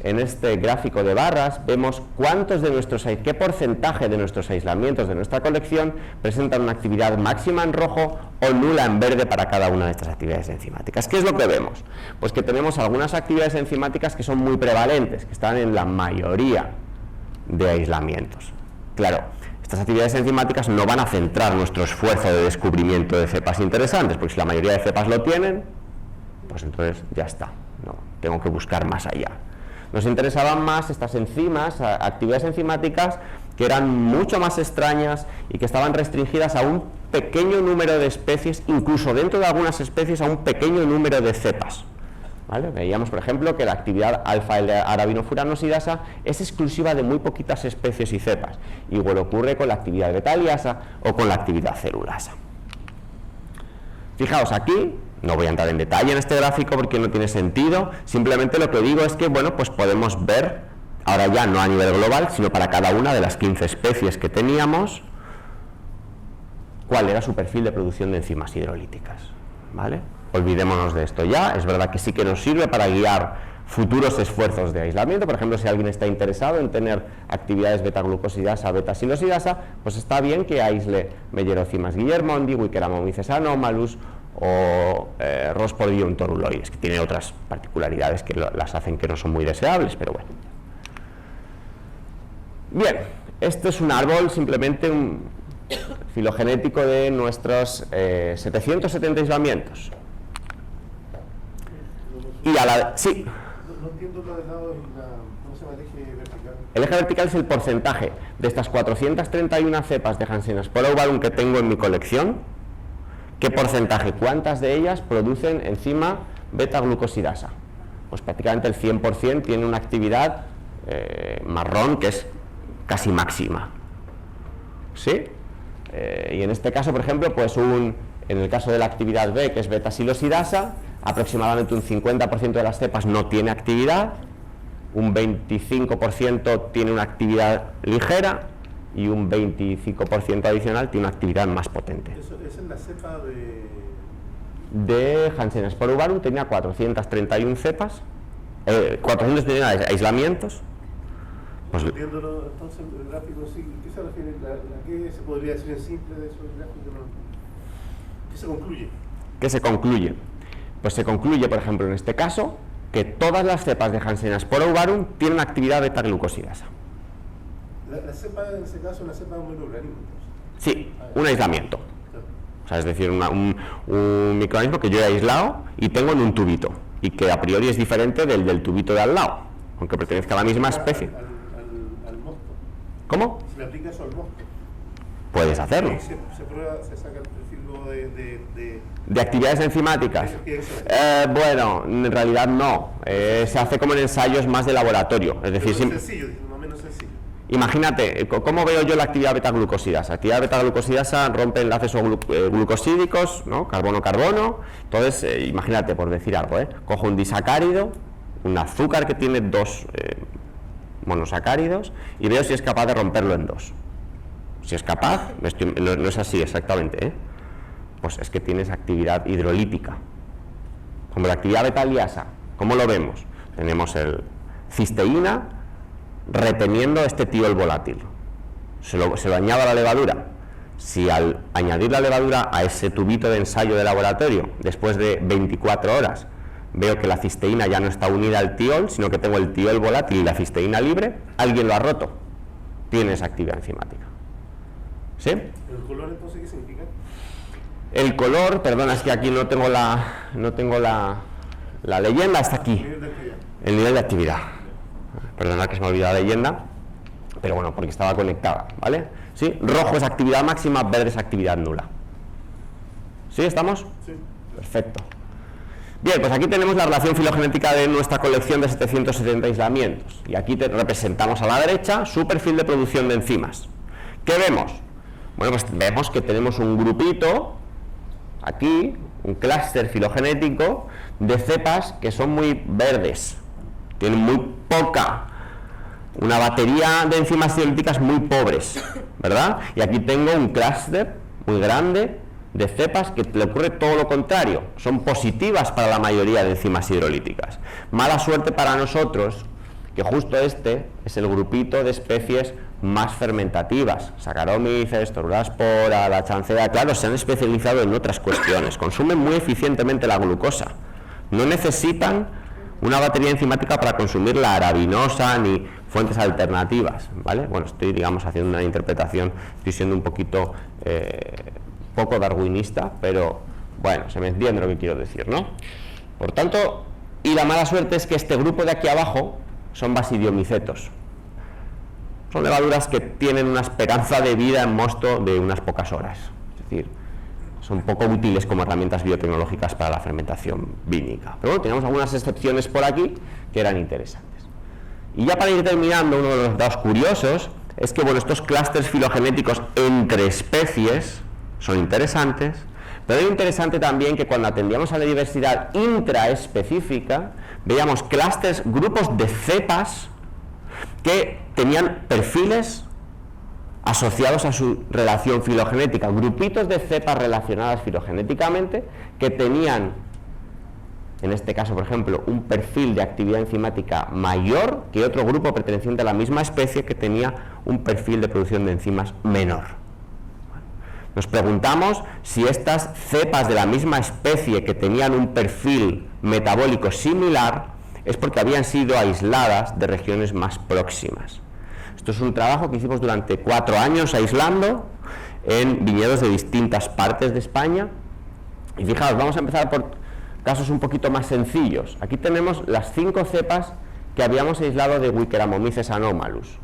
En este gráfico de barras vemos qué porcentaje de nuestros aislamientos de nuestra colección presentan una actividad máxima en rojo o nula en verde para cada una de estas actividades enzimáticas. ¿Qué es lo que vemos? Pues que tenemos algunas actividades enzimáticas que son muy prevalentes, que están en la mayoría de aislamientos. Claro, estas actividades enzimáticas no van a centrar nuestro esfuerzo de descubrimiento de cepas interesantes, porque si la mayoría de cepas lo tienen, pues entonces ya está, no tengo que buscar más allá. Nos interesaban más estas enzimas, actividades enzimáticas que eran mucho más extrañas y que estaban restringidas a un pequeño número de especies, incluso dentro de algunas especies a un pequeño número de cepas. ¿Vale? Veíamos, por ejemplo, que la actividad alfa-arabinofuranosidasa es exclusiva de muy poquitas especies y cepas. Igual ocurre con la actividad betaliasa o con la actividad celulasa. Fijaos aquí, no voy a entrar en detalle en este gráfico porque no tiene sentido, simplemente lo que digo es que, bueno, pues podemos ver, ahora ya no a nivel global, sino para cada una de las 15 especies que teníamos, cuál era su perfil de producción de enzimas hidrolíticas, ¿vale? Olvidémonos de esto ya, es verdad que sí que nos sirve para guiar futuros esfuerzos de aislamiento. Por ejemplo, si alguien está interesado en tener actividades beta-glucosidasa, beta-silosidasa, pues está bien que aísle Mellerocimas guillermondi, Wickeramomices anomalus o Rospodium toruloides, que tiene otras particularidades que las hacen que no son muy deseables, pero bueno. Bien, este es un árbol, simplemente un filogenético de nuestros 770 aislamientos. Y a la... Sí. No entiendo lo del lado, ¿cómo se llama el eje vertical? El eje vertical es el porcentaje de estas 431 cepas de Hansenaspora uvarum que tengo en mi colección. ¿Qué porcentaje? ¿Cuántas de ellas producen enzima beta-glucosidasa? Pues prácticamente el 100% tiene una actividad marrón que es casi máxima. ¿Sí? Y en este caso, por ejemplo, pues en el caso de la actividad B, que es beta-silosidasa, aproximadamente un 50% de las cepas no tiene actividad, un 25% tiene una actividad ligera y un 25% adicional tiene una actividad más potente. ¿Eso es la cepa de Hansenaspora uvarum? Tenía 431 cepas, 431 aislamientos. Pues, entiéndolo, entonces el gráfico sí, ¿qué se refiere? ¿A qué se podría decir en simple de esos gráficos? ¿Qué se concluye? ¿Qué se concluye? Pues se concluye, por ejemplo, en este caso, que todas las cepas de Hansenaspora uvarum tienen actividad beta-glucosidasa. La cepa, en ese caso, una cepa de un microorganismo. Sí, un aislamiento. O sea, es decir, un microorganismo que yo he aislado y tengo en un tubito, y que a priori es diferente del tubito de al lado, aunque pertenezca a la misma especie. Al mosto. ¿Cómo? ¿Se le aplica eso al mosto? Puedes hacerlo. Se prueba, se saca el perfil de actividades enzimáticas. Bueno, en realidad no. Se hace como en ensayos más de laboratorio. Es decir, sencillo, más o menos sencillo. Imagínate, ¿cómo veo yo la actividad beta-glucosidasa? La actividad beta-glucosidasa rompe enlaces glucosídicos, ¿no? Carbono-carbono. Entonces, imagínate, por decir algo, cojo un disacárido, un azúcar que tiene 2 monosacáridos, y veo si es capaz de romperlo en 2. Si es capaz, no es así exactamente, pues es que tienes actividad hidrolítica. Como la actividad betaliasa, ¿cómo lo vemos? Tenemos el cisteína reteniendo este tiol volátil. Se lo añado a la levadura. Si al añadir la levadura a ese tubito de ensayo de laboratorio, después de 24 horas, veo que la cisteína ya no está unida al tiol, sino que tengo el tiol volátil y la cisteína libre, alguien lo ha roto. tienen esa actividad enzimática. ¿Sí? ¿El color entonces qué significa? El color, perdona, es que aquí no tengo la leyenda, está aquí. Nivel de actividad. El nivel de actividad. Perdona que se me ha olvidado la leyenda, pero bueno, porque estaba conectada, ¿vale? ¿Sí? Rojo es actividad máxima, verde es actividad nula. ¿Sí? ¿Estamos? Sí. Perfecto. Bien, pues aquí tenemos la relación filogenética de nuestra colección de 770 aislamientos. Y aquí representamos a la derecha su perfil de producción de enzimas. ¿Qué vemos? Bueno, pues vemos que tenemos un grupito, aquí, un clúster filogenético de cepas que son muy verdes, tienen muy poca, una batería de enzimas hidrolíticas muy pobres, ¿verdad? Y aquí tengo un clúster muy grande de cepas que le ocurre todo lo contrario, son positivas para la mayoría de enzimas hidrolíticas. Mala suerte para nosotros, que justo este es el grupito de especies más fermentativas, Saccharomyces, Torulaspora, la Chancea, claro, se han especializado en otras cuestiones, consumen muy eficientemente la glucosa, no necesitan una batería enzimática para consumir la arabinosa ni fuentes alternativas, ¿vale? Bueno, estoy, digamos, haciendo una interpretación, estoy siendo un poquito poco darwinista, pero bueno, se me entiende lo que quiero decir, ¿no? Por tanto, y la mala suerte es que este grupo de aquí abajo son basidiomicetos. Son levaduras que tienen una esperanza de vida en mosto de unas pocas horas, es decir, son poco útiles como herramientas biotecnológicas para la fermentación vínica. Pero bueno, tenemos algunas excepciones por aquí que eran interesantes. Y ya para ir terminando, uno de los datos curiosos es que, bueno, estos clústeres filogenéticos entre especies son interesantes, pero es interesante también que cuando atendíamos a la diversidad intraespecífica, veíamos clústeres, grupos de cepas que tenían perfiles asociados a su relación filogenética, grupitos de cepas relacionadas filogenéticamente que tenían, en este caso, por ejemplo, un perfil de actividad enzimática mayor que otro grupo perteneciente a la misma especie que tenía un perfil de producción de enzimas menor. Nos preguntamos si estas cepas de la misma especie que tenían un perfil metabólico similar es porque habían sido aisladas de regiones más próximas. Esto es un trabajo que hicimos durante 4 años aislando en viñedos de distintas partes de España. Y fijaos, vamos a empezar por casos un poquito más sencillos. Aquí tenemos las 5 cepas que habíamos aislado de Wickeramomices anomalus,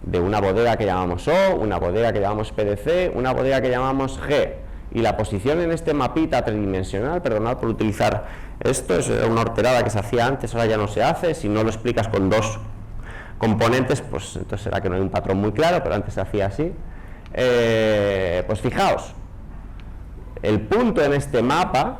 de una bodega que llamamos O, una bodega que llamamos PDC, una bodega que llamamos G. Y la posición en este mapita tridimensional, perdonad por utilizar esto, es una horterada que se hacía antes, ahora ya no se hace. Si no lo explicas con 2 componentes, pues entonces será que no hay un patrón muy claro, pero antes se hacía así. Pues fijaos, el punto en este mapa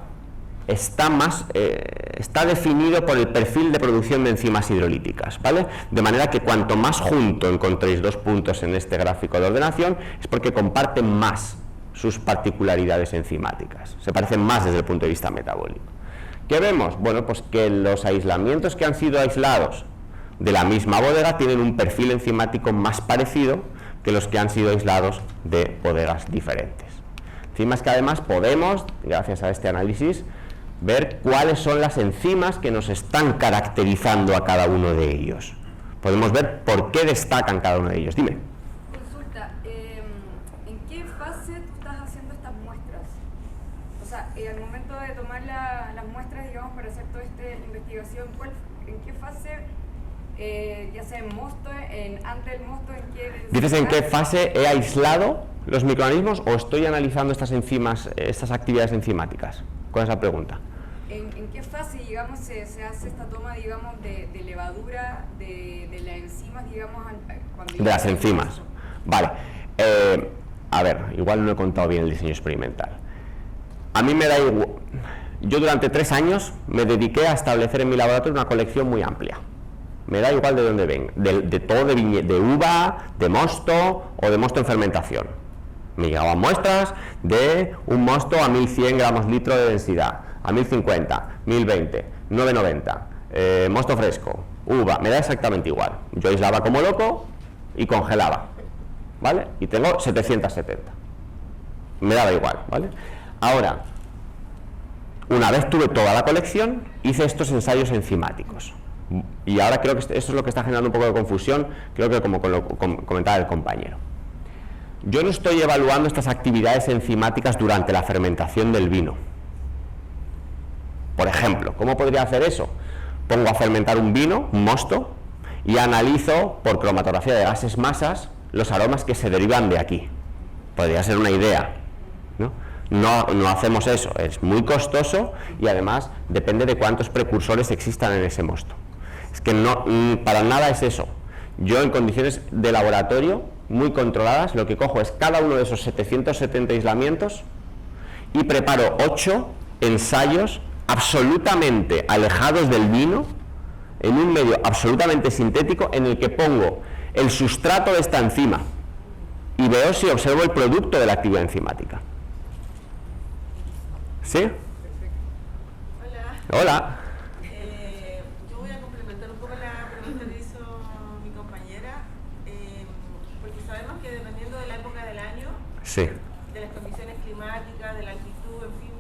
está definido por el perfil de producción de enzimas hidrolíticas, ¿vale? De manera que cuanto más junto encontréis 2 puntos en este gráfico de ordenación, es porque comparten más sus particularidades enzimáticas, se parecen más desde el punto de vista metabólico. ¿Qué vemos? Bueno, pues que los aislamientos que han sido aislados de la misma bodega tienen un perfil enzimático más parecido que los que han sido aislados de bodegas diferentes. Enzimas que además podemos, gracias a este análisis, ver cuáles son las enzimas que nos están caracterizando a cada uno de ellos. Podemos ver por qué destacan cada uno de ellos. Dime. Consulta, ¿en qué fase tú estás haciendo estas muestras? O sea, al momento de tomar las muestras, digamos, para hacer toda esta investigación, ¿en qué fase, ya sea en mosto, antes del mosto, en qué... ¿Dices en qué fase he aislado los microorganismos o estoy analizando estas enzimas, estas actividades enzimáticas? ¿Cuál es la pregunta? ¿En qué fase, digamos, se hace esta toma, digamos, de levadura de las enzimas, digamos, cuando... De las enzimas. Vale. A ver, igual no he contado bien el diseño experimental. A mí me da igual... Yo durante 3 años me dediqué a establecer en mi laboratorio una colección muy amplia. Me da igual de dónde venga, de todo, de uva, de mosto o de mosto en fermentación. Me llegaban muestras de un mosto a 1100 gramos litro de densidad, a 1050, 1020, 990, mosto fresco, uva, me da exactamente igual. Yo aislaba como loco y congelaba, ¿vale? Y tengo 770. Me daba igual, ¿vale? Ahora, una vez tuve toda la colección, hice estos ensayos enzimáticos. Y ahora creo que esto es lo que está generando un poco de confusión, creo que como comentaba el compañero. Yo no estoy evaluando estas actividades enzimáticas durante la fermentación del vino. Por ejemplo, ¿cómo podría hacer eso? Pongo a fermentar un vino, un mosto, y analizo por cromatografía de gases masas los aromas que se derivan de aquí. Podría ser una idea, ¿no? No hacemos eso, es muy costoso y además depende de cuántos precursores existan en ese mosto. Es que no, para nada es eso. Yo en condiciones de laboratorio muy controladas lo que cojo es cada uno de esos 770 aislamientos y preparo 8 ensayos absolutamente alejados del vino en un medio absolutamente sintético en el que pongo el sustrato de esta enzima y veo si observo el producto de la actividad enzimática. ¿Sí? Hola. Hola. Yo voy a complementar un poco la pregunta que hizo mi compañera, porque sabemos que dependiendo de la época del año, Sí. de las condiciones climáticas, de la altitud, en fin,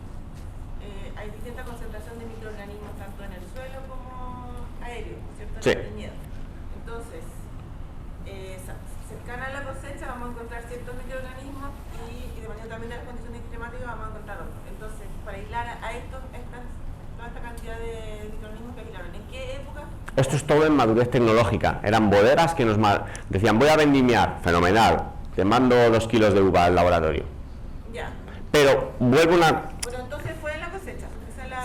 hay distinta concentración de microorganismos tanto en el suelo como aéreo, ¿cierto? Sí. En el viñedo. Entonces, cercana a la cosecha vamos a encontrar ciertos microorganismos y dependiendo también de las condiciones climáticas vamos a encontrar otros. Entonces, para aislar a toda esta cantidad de microorganismos que aislaron, ¿en qué época? Esto es todo en madurez tecnológica. Eran bodegas que nos decían, voy a vendimiar, fenomenal, te mando 2 kilos de uva al laboratorio. Ya. Pero vuelvo una... Bueno, entonces fue en la cosecha.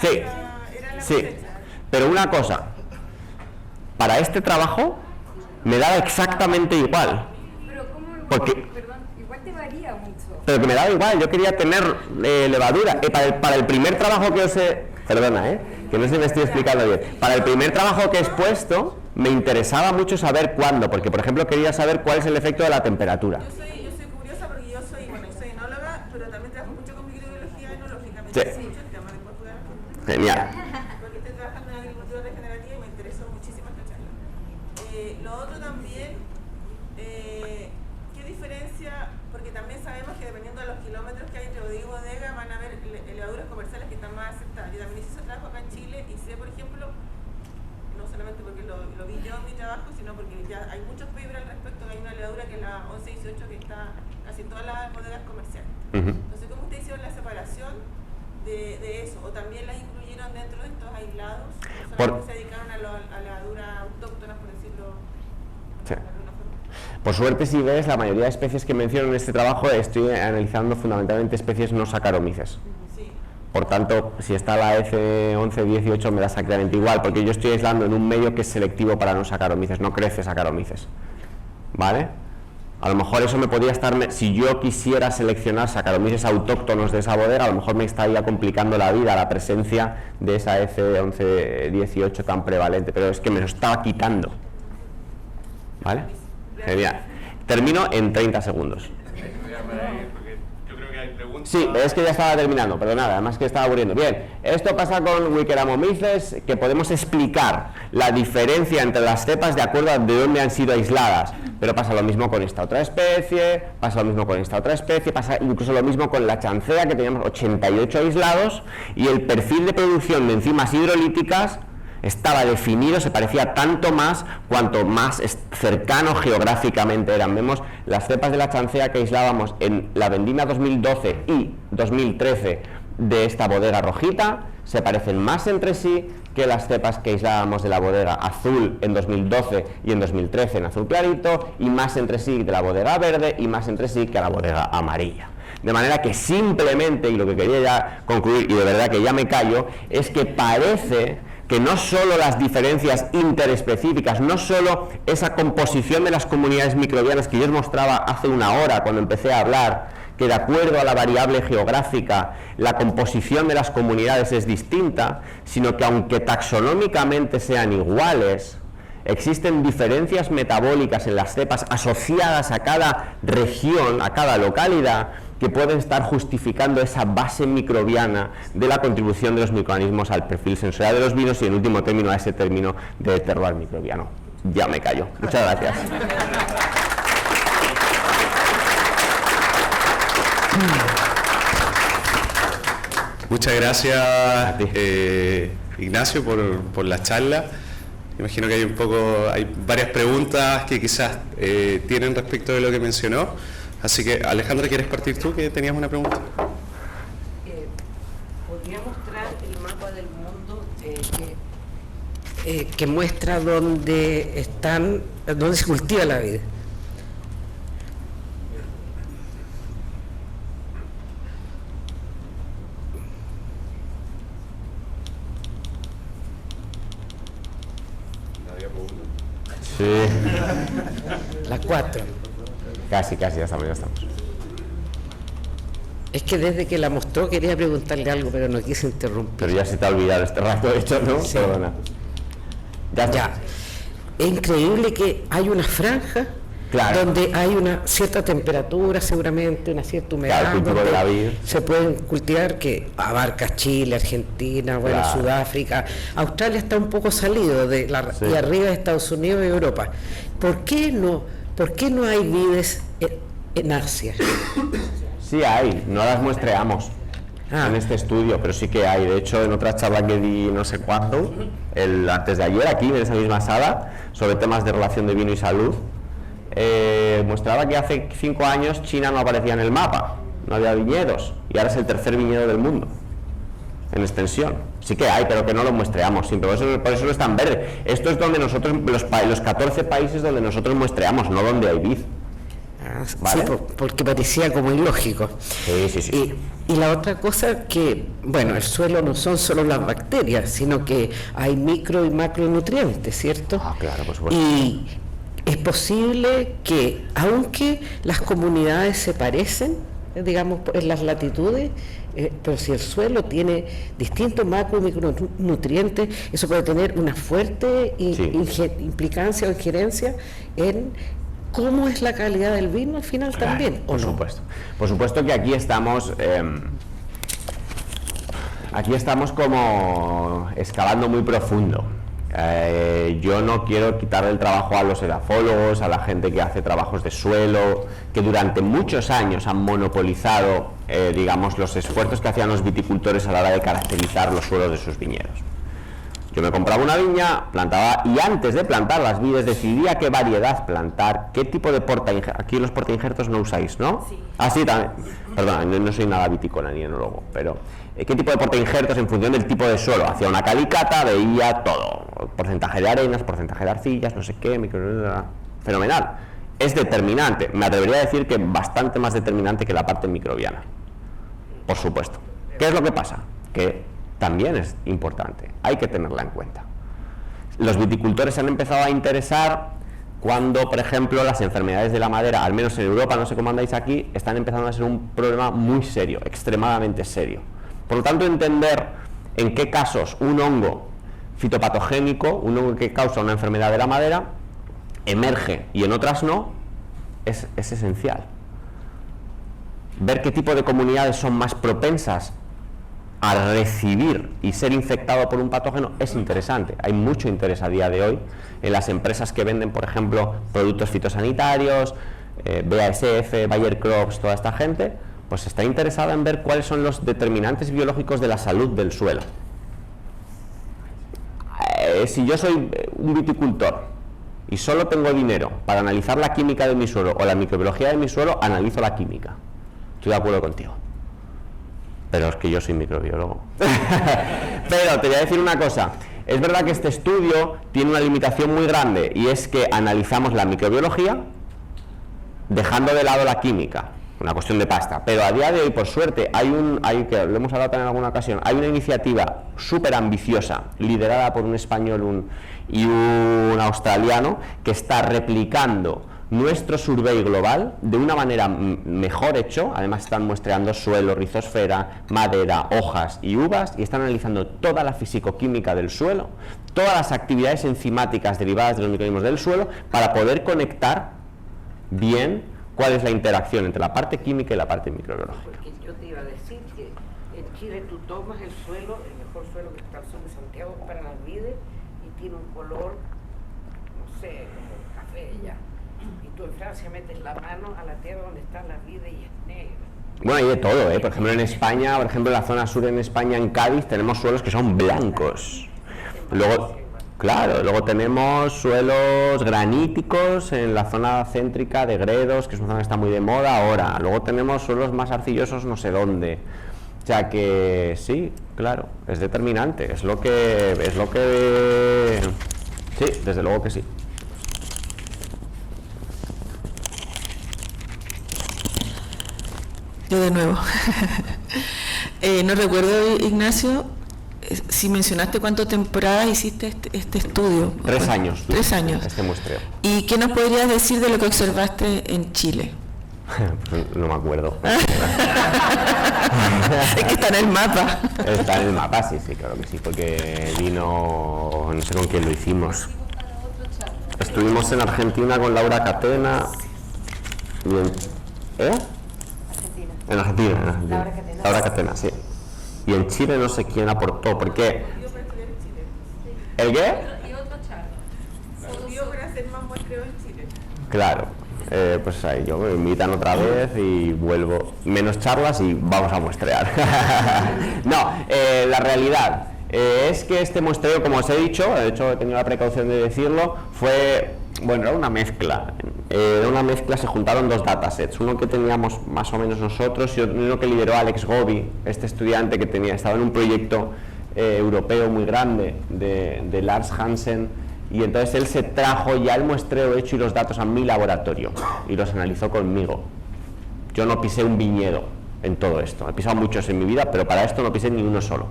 Sí, Era la sí, cosecha. pero una cosa, para este trabajo me daba exactamente igual, Pero ¿cómo igual? Porque- Perdón, igual te varía mucho. pero que me daba igual, yo quería tener levadura. Para el primer trabajo que os he... Perdona, que no sé si me estoy explicando bien. Para el primer trabajo que he expuesto, me interesaba mucho saber cuándo, porque por ejemplo quería saber cuál es el efecto de la temperatura. Yo soy curiosa porque yo soy enóloga, pero también trabajo mucho con microbiología enológica. Me Sí. interesa mucho el tema, después puedo hablar. Genial. Porque estoy trabajando en agricultura regenerativa y me interesó muchísimo esta charla. Lo otro también, ¿qué diferencia? Porque también sabemos que dependiendo de los kilómetros que hay entre bodega y bodega van a haber levaduras comerciales que están más aceptadas. Yo también hice ese trabajo acá en Chile y sé, por ejemplo, no solamente porque lo vi yo en mi trabajo, sino porque ya hay muchos papers al respecto, que hay una levadura que es la 1118 que está casi en todas las bodegas comerciales. Entonces, ¿cómo ustedes hicieron la separación de eso? ¿O también las incluyeron dentro de estos aislados? ¿O solamente se dedicaron a levaduras autóctonas, por decirlo Sí. de alguna forma? Por suerte, si ves, la mayoría de especies que menciono en este trabajo estoy analizando fundamentalmente especies no saccharomyces. Sí. Por tanto, si está la F1118 me da exactamente igual, porque yo estoy aislando en un medio que es selectivo para no saccharomyces, no crece saccharomyces. ¿Vale? A lo mejor eso me podría estar, si yo quisiera seleccionar saccharomyces autóctonos de esa bodega, a lo mejor me estaría complicando la vida la presencia de esa F1118 tan prevalente, pero es que me lo estaba quitando. ¿Vale? Genial. Termino en 30 segundos. Yo creo que hay preguntas. Sí, es que ya estaba terminando, perdonad, además que estaba aburriendo. Bien, esto pasa con Wickeramomices, que podemos explicar la diferencia entre las cepas de acuerdo a de dónde han sido aisladas, pero pasa lo mismo con esta otra especie, pasa lo mismo con esta otra especie, pasa incluso lo mismo con la chancea, que teníamos 88 aislados, y el perfil de producción de enzimas hidrolíticas estaba definido, se parecía tanto más cuanto más cercano geográficamente eran. Vemos las cepas de la chancea que aislábamos en la vendimia 2012 y 2013 de esta bodega rojita, se parecen más entre sí que las cepas que aislábamos de la bodega azul en 2012 y en 2013 en azul clarito, y más entre sí de la bodega verde y más entre sí que la bodega amarilla. De manera que simplemente, y lo que quería ya concluir, y de verdad que ya me callo, es que parece que no solo las diferencias interespecíficas, no solo esa composición de las comunidades microbianas que yo os mostraba hace una hora cuando empecé a hablar, que de acuerdo a la variable geográfica la composición de las comunidades es distinta, sino que aunque taxonómicamente sean iguales, existen diferencias metabólicas en las cepas asociadas a cada región, a cada localidad, que pueden estar justificando esa base microbiana de la contribución de los microorganismos al perfil sensorial de los vinos y en último término a ese término de terroir microbiano. Ya me callo. Muchas gracias. Muchas gracias, Ignacio, por la charla. Imagino que hay varias preguntas que quizás tienen respecto de lo que mencionó. Así que, Alejandra, ¿quieres partir tú? Que tenías una pregunta. ¿Podría mostrar el mapa del mundo que muestra dónde se cultiva la vida? Sí. La 4. Casi, ya estamos. Es que desde que la mostró quería preguntarle algo, pero no quise interrumpir. Pero ya se te ha olvidado este rato, de hecho, ¿no? Sí. Perdona. Ya. Es increíble que hay una franja, claro, donde hay una cierta temperatura, seguramente, una cierta humedad, claro, el cultivo donde de la vid. se pueden cultivar, que abarca Chile, Argentina, bueno, claro, Sudáfrica. Australia está un poco salido sí, y arriba de Estados Unidos y Europa. ¿Por qué no hay vides en Asia? Sí hay, no las muestreamos en este estudio, pero sí que hay. De hecho, en otra charla que di no sé cuándo, antes de ayer, aquí en esa misma sala, sobre temas de relación de vino y salud, mostraba que hace 5 años China no aparecía en el mapa, no había viñedos, y ahora es el tercer viñedo del mundo en extensión. Sí que hay, pero que no lo muestreamos siempre, por eso no es tan verde. Esto es donde nosotros, los 14 países donde nosotros muestreamos, no donde hay vid. ¿Vale? Sí, porque parecía como ilógico. Sí. Y la otra cosa que, bueno, el suelo no son solo las bacterias, sino que hay micro y macronutrientes, ¿cierto? Ah, claro, por supuesto. Y es posible que, aunque las comunidades se parecen, digamos, en las latitudes, pero si el suelo tiene distintos macro y micronutrientes, eso puede tener una fuerte implicancia o injerencia en cómo es la calidad del vino al final, claro, también, ¿o no? Por supuesto que aquí estamos como excavando muy profundo. Yo no quiero quitarle el trabajo a los edafólogos, a la gente que hace trabajos de suelo, que durante muchos años han monopolizado, digamos, los esfuerzos que hacían los viticultores a la hora de caracterizar los suelos de sus viñedos. Yo me compraba una viña, plantaba, y antes de plantar las vides decidía qué variedad plantar, qué tipo de aquí los portainjertos no usáis, ¿no? Sí. Ah, sí, también. Perdón, no soy nada vitícola ni enólogo, pero qué tipo de portainjertos en función del tipo de suelo. Hacía una calicata, veía todo, porcentaje de arenas, porcentaje de arcillas, no sé qué, fenomenal. Es determinante, me atrevería a decir que bastante más determinante que la parte microbiana, por supuesto. ¿Qué es lo que pasa? Que también es importante, hay que tenerla en cuenta. Los viticultores se han empezado a interesar cuando, por ejemplo, las enfermedades de la madera, al menos en Europa, no sé cómo andáis aquí, están empezando a ser un problema muy serio, extremadamente serio. Por lo tanto, entender en qué casos un hongo fitopatogénico, un hongo que causa una enfermedad de la madera, emerge y en otras no, es esencial. Ver qué tipo de comunidades son más propensas a recibir y ser infectado por un patógeno es interesante. Hay mucho interés a día de hoy en las empresas que venden, por ejemplo, productos fitosanitarios, BASF, Bayer Crops, toda esta gente, pues está interesada en ver cuáles son los determinantes biológicos de la salud del suelo. Si yo soy un viticultor y solo tengo dinero para analizar la química de mi suelo o la microbiología de mi suelo, analizo la química. Estoy de acuerdo contigo. Pero es que yo soy microbiólogo. Pero te voy a decir una cosa, es verdad que este estudio tiene una limitación muy grande y es que analizamos la microbiología dejando de lado la química, una cuestión de pasta, pero a día de hoy, por suerte, hay que lo hemos hablado también en alguna ocasión, hay una iniciativa súper ambiciosa, liderada por un español y un australiano, que está replicando nuestro survey global de una manera mejor hecho. Además están muestreando suelo, rizosfera, madera, hojas y uvas, y están analizando toda la fisicoquímica del suelo, todas las actividades enzimáticas derivadas de los microorganismos del suelo, para poder conectar bien cuál es la interacción entre la parte química y la parte microbiológica. Porque yo te iba a decir que en Chile tú tomas el suelo, el mejor suelo que está al sur de Santiago para las vides, y tiene un color, no sé, como café ya. Y tú en Francia metes la mano a la tierra donde están las vides y es negro. Bueno, hay de todo, por ejemplo en España, por ejemplo en la zona sur en España, en Cádiz, tenemos suelos que son blancos. Luego, Claro, luego tenemos suelos graníticos en la zona céntrica de Gredos, que es una zona que está muy de moda ahora. Luego tenemos suelos más arcillosos no sé dónde. O sea que sí, claro, es determinante, es lo que sí, desde luego que sí. Yo de nuevo. No recuerdo, Ignacio, si mencionaste cuántas temporadas hiciste este estudio. 3 años. 3 años. Este muestreo. ¿Y qué nos podrías decir de lo que observaste en Chile? No me acuerdo. Es que está en el mapa. Está en el mapa, sí, claro que sí, porque vino, no sé con quién lo hicimos. Estuvimos en Argentina con Laura Catena. Y en Argentina. Laura Catena, sí. Y en Chile no sé quién aportó, porque... ¿El qué? Y otro charla. Volvió para hacer más muestreo en Chile. Claro, pues ahí yo me invitan otra vez y vuelvo. Menos charlas y vamos a muestrear. No, la realidad es que este muestreo, como os he dicho, de hecho he tenido la precaución de decirlo, fue... Bueno, era una mezcla. Se juntaron 2 datasets, uno que teníamos más o menos nosotros y uno que lideró Alex Gobi, este estudiante que estaba en un proyecto europeo muy grande de Lars Hansen, y entonces él se trajo ya el muestreo hecho y los datos a mi laboratorio y los analizó conmigo. Yo no pisé un viñedo en todo esto, he pisado muchos en mi vida, pero para esto no pisé ni uno solo.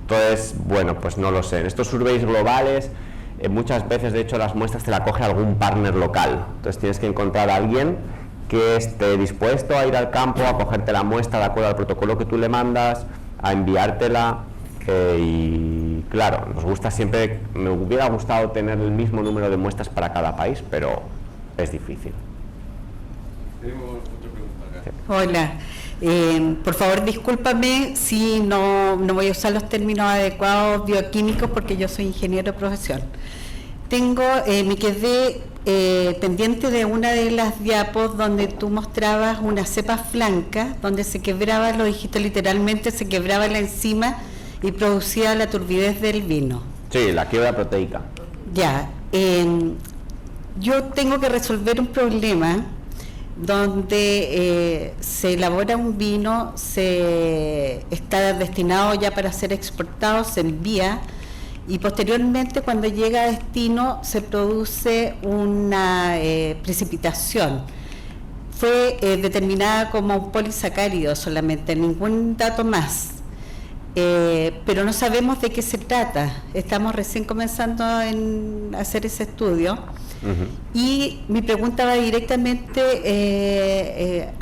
Entonces, bueno, pues no lo sé. En estos surveys globales, muchas veces, de hecho, las muestras te la coge algún partner local. Entonces tienes que encontrar a alguien que esté dispuesto a ir al campo, a cogerte la muestra de acuerdo al protocolo que tú le mandas, a enviártela. Y claro, nos gusta siempre, me hubiera gustado tener el mismo número de muestras para cada país, pero es difícil. Tenemos otra pregunta acá. Hola, por favor discúlpame si no voy a usar los términos adecuados bioquímicos porque yo soy ingeniero de profesión. Me quedé pendiente de una de las diapos donde tú mostrabas una cepa flanca, donde se quebraba, lo dijiste literalmente, se quebraba la enzima y producía la turbidez del vino. Sí, la quiebra proteica. Ya, yo tengo que resolver un problema donde se elabora un vino, está destinado ya para ser exportado, se envía y posteriormente cuando llega a destino se produce una precipitación. Fue determinada como un polisacárido solamente, ningún dato más. Pero no sabemos de qué se trata. Estamos recién comenzando a hacer ese estudio. Y mi pregunta va directamente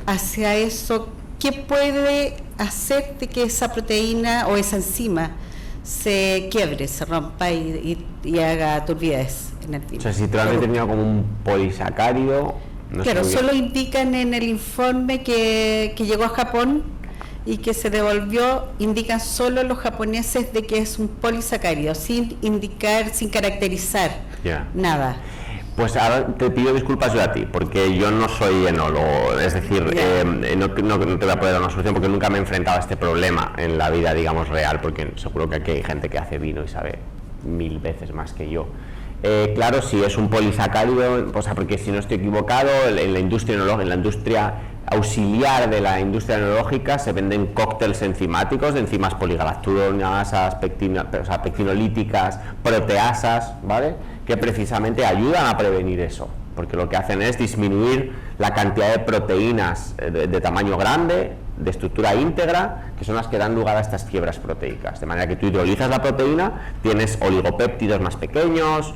hacia eso. ¿Qué puede hacer de que esa proteína o esa enzima se quiebre, se rompa y haga turbidez en el vino? O sea, si realmente tenía como un polisacárido... No claro, sé solo indican en el informe que llegó a Japón y que se devolvió, indican solo los japoneses de que es un polisacárido, sin indicar, sin caracterizar nada. Pues ahora te pido disculpas yo a ti, porque yo no soy enólogo, es decir, no te voy a poder dar una solución porque nunca me he enfrentado a este problema en la vida, digamos, real, porque seguro que aquí hay gente que hace vino y sabe 1000 veces más que yo. Claro, si es un polisacárido, o sea, porque si no estoy equivocado, en la industria auxiliar de la industria enológica se venden cócteles enzimáticos de enzimas poligalacturosas, pectinolíticas, proteasas, ¿vale?, que precisamente ayudan a prevenir eso, porque lo que hacen es disminuir la cantidad de proteínas de tamaño grande, de estructura íntegra, que son las que dan lugar a estas quiebras proteicas, de manera que tú hidrolizas la proteína, tienes oligopéptidos más pequeños,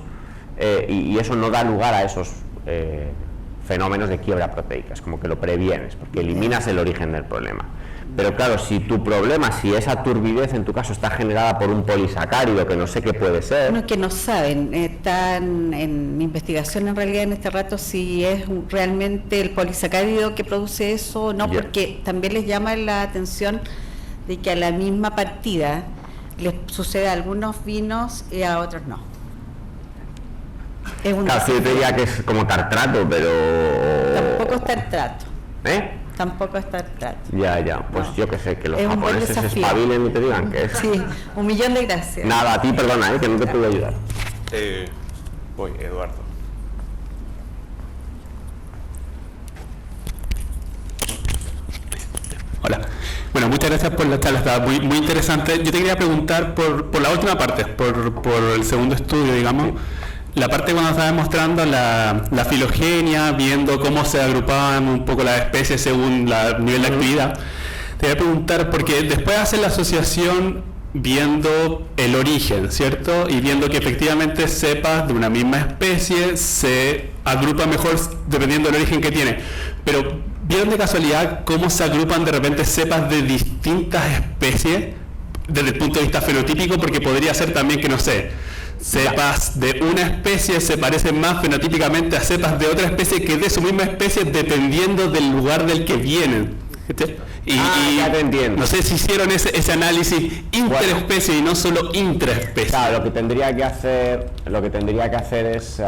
y eso no da lugar a esos fenómenos de quiebra proteica, es como que lo previenes, porque eliminas el origen del problema. Pero claro, si tu problema, si esa turbidez en tu caso está generada por un polisacárido, que no sé qué puede ser... Bueno, que no saben, están en investigación en realidad en este rato si es realmente el polisacárido que produce eso o no, porque también les llama la atención de que a la misma partida les sucede a algunos vinos y a otros no. Casi te diría que es como tartrato, pero... Tampoco es tartrato. ¿Eh? Tampoco es tartrato. Ya, pues no. Yo que sé, que los es japoneses se espabilen y te digan que es... Sí, 1.000.000 de gracias. Nada, a ti perdona, que no te puedo ayudar. Voy, Eduardo. Hola. Bueno, muchas gracias por la charla, estaba muy interesante. Yo te quería preguntar por la última parte, por el segundo estudio, digamos, la parte cuando estabas mostrando la filogenia, viendo cómo se agrupaban un poco las especies según el nivel de actividad. Te voy a preguntar, porque después hacen la asociación viendo el origen, ¿cierto? Y viendo que efectivamente cepas de una misma especie se agrupan mejor dependiendo del origen que tiene. Pero, ¿vieron de casualidad cómo se agrupan de repente cepas de distintas especies desde el punto de vista fenotípico? Porque podría ser también que, no sé, cepas de una especie se parecen más fenotípicamente a cepas de otra especie que de su misma especie dependiendo del lugar del que vienen. Y ya te entiendo. No sé si hicieron ese análisis interespecie y no solo intraespecie. Claro, lo que tendría que hacer es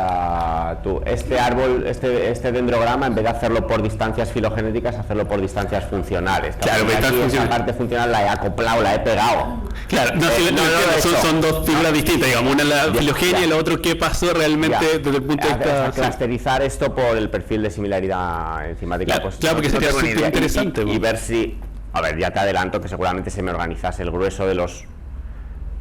este árbol, este dendrograma, en vez de hacerlo por distancias filogenéticas, hacerlo por distancias funcionales. Claro, esa parte funcional la he acoplado, la he pegado. Claro, son dos figuras distintas, digamos, una la filogenia y la otra qué pasó realmente desde el punto de vista. Clusterizar esto por el perfil de similaridad enzimática. Claro, porque sería súper interesante. Y ver si, a ver, ya te adelanto que seguramente se me organizase el grueso de los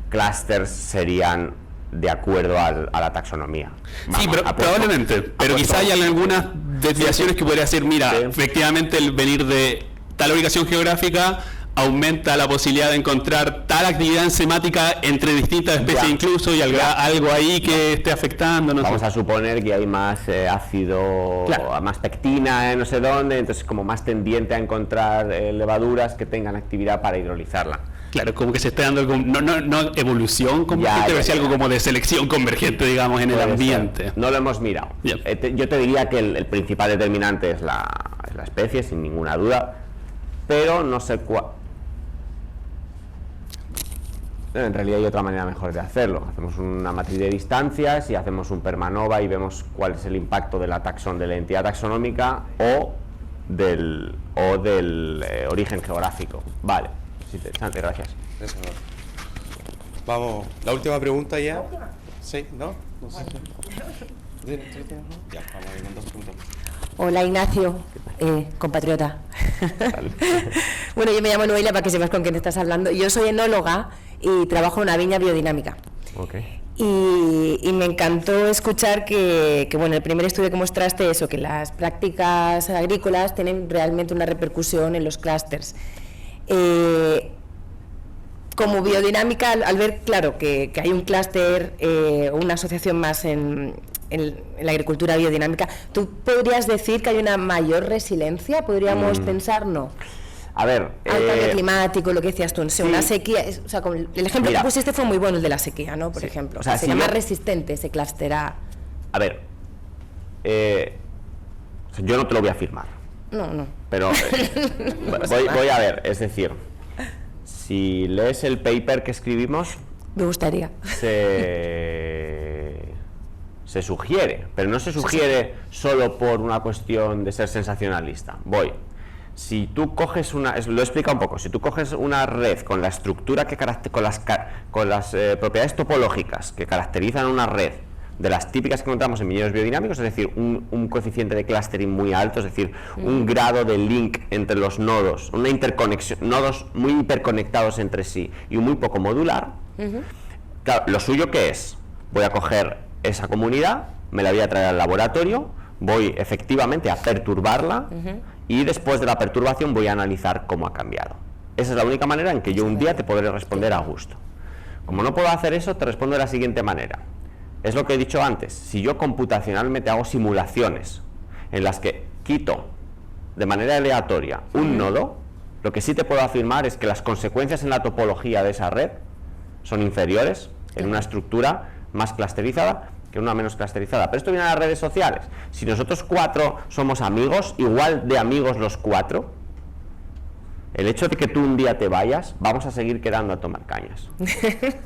clústeres serían de acuerdo a la taxonomía. Sí, probablemente, pero quizá hay algunas desviaciones que podría decir, mira, efectivamente el venir de tal ubicación geográfica aumenta la posibilidad de encontrar tal actividad enzimática entre distintas especies incluso, y algo ahí que esté afectando. Vamos a suponer que hay más ácido, más pectina, no sé dónde, entonces como más tendiente a encontrar levaduras que tengan actividad para hidrolizarla. Claro, como que se esté dando algo, no evolución convergente, pero sí algo como de selección convergente, digamos, en el ambiente. No lo hemos mirado. Yo te diría que el principal determinante es la especie, sin ninguna duda, pero no sé cuál. En realidad hay otra manera mejor de hacerlo. Hacemos una matriz de distancias y hacemos un permanova y vemos cuál es el impacto de la entidad taxonómica o del origen geográfico. Vale, es interesante, gracias. Eso. Vamos, la última pregunta ya. ¿Sí? ¿No? No sé. Ya, vamos a ir con 2 preguntas. Hola Ignacio, compatriota. Bueno, yo me llamo Noelia para que sepas con quién estás hablando. Yo soy enóloga y trabajo en una viña biodinámica. Okay. Y me encantó escuchar que bueno, el primer estudio que mostraste eso, que las prácticas agrícolas tienen realmente una repercusión en los clústeres. Como biodinámica, al ver, claro, que hay un clúster, una asociación más en la agricultura biodinámica, ¿tú podrías decir que hay una mayor resiliencia? ¿Podríamos pensar? No. A ver, al cambio climático, lo que decías tú, una sequía, o sea, el ejemplo que pusiste fue muy bueno, el de la sequía, ¿no? Por ejemplo, o sea, sería más resistente ese clúster a... A ver, yo no te lo voy a afirmar. No. Pero voy a ver, es decir, si lees el paper que escribimos... Me gustaría. Se sugiere, pero no se sugiere solo por una cuestión de ser sensacionalista. Si tú coges lo he explicado un poco, si tú coges una red con la estructura con las propiedades topológicas que caracterizan una red de las típicas que encontramos en viñedos biodinámicos, es decir, un coeficiente de clustering muy alto, es decir, un grado de link entre los nodos, una interconexión, nodos muy hiperconectados entre sí y muy poco modular. Claro, lo suyo ¿qué es? Voy a coger esa comunidad, me la voy a traer al laboratorio, voy efectivamente a perturbarla y después de la perturbación voy a analizar cómo ha cambiado. Esa es la única manera en que yo un día te podré responder a gusto. Como no puedo hacer eso, te respondo de la siguiente manera. Es lo que he dicho antes, si yo computacionalmente hago simulaciones en las que quito de manera aleatoria un nodo, lo que sí te puedo afirmar es que las consecuencias en la topología de esa red son inferiores en una estructura más clusterizada que una menos clusterizada. Pero esto viene a las redes sociales. Si nosotros 4 somos amigos, igual de amigos los 4, el hecho de que tú un día te vayas, vamos a seguir quedando a tomar cañas.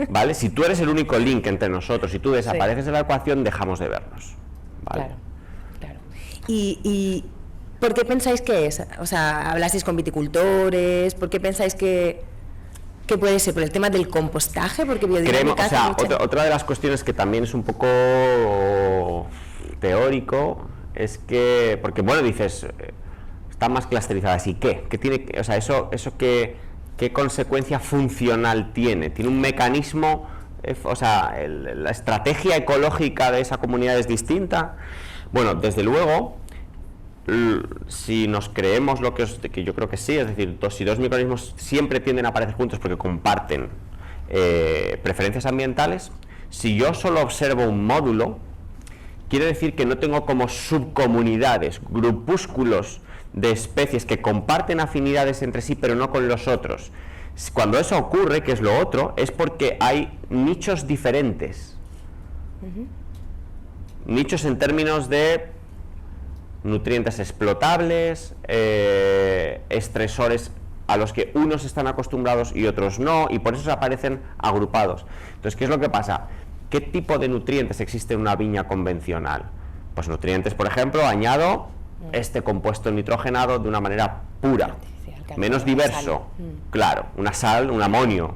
¿Vale? Si tú eres el único link entre nosotros y tú desapareces de la ecuación, dejamos de vernos. ¿Vale? Claro. ¿Y por qué pensáis que es? O sea, hablasteis con viticultores, ¿por qué pensáis que ¿Qué puede ser? ¿Por el tema del compostaje? Porque biodinámica otra de las cuestiones que también es un poco teórico es que, porque bueno, dices, están más clusterizadas, ¿y qué? ¿Qué tiene, o sea, eso qué consecuencia funcional tiene? ¿Tiene un mecanismo, o sea, la estrategia ecológica de esa comunidad es distinta? Bueno, desde luego, si nos creemos lo que yo creo que sí, es decir, si dos microorganismos siempre tienden a aparecer juntos porque comparten preferencias ambientales, si yo solo observo un módulo, quiere decir que no tengo como subcomunidades, grupúsculos de especies que comparten afinidades entre sí pero no con los otros. Cuando eso ocurre, que es lo otro, es porque hay nichos diferentes. Nichos en términos de nutrientes explotables, estresores a los que unos están acostumbrados y otros no, y por eso se aparecen agrupados. Entonces, ¿qué es lo que pasa? ¿Qué tipo de nutrientes existe en una viña convencional? Pues nutrientes, por ejemplo, añado este compuesto nitrogenado de una manera pura, menos diverso, claro, una sal, un amonio.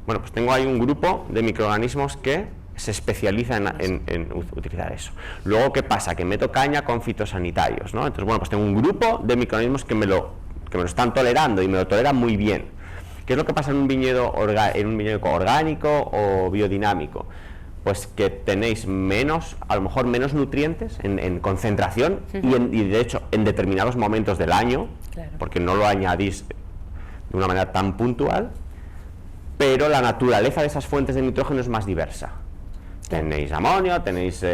Bueno, pues tengo ahí un grupo de microorganismos que se especializa en utilizar eso. Luego, ¿qué pasa? Que meto caña con fitosanitarios, ¿no? Entonces, bueno, pues tengo un grupo de microorganismos que me lo están tolerando y me lo toleran muy bien. ¿Qué es lo que pasa en un viñedo orgánico o biodinámico? Pues que tenéis menos, a lo mejor menos nutrientes en concentración y de hecho en determinados momentos del año, porque no lo añadís de una manera tan puntual, pero la naturaleza de esas fuentes de nitrógeno es más diversa. Tenéis amonio, tenéis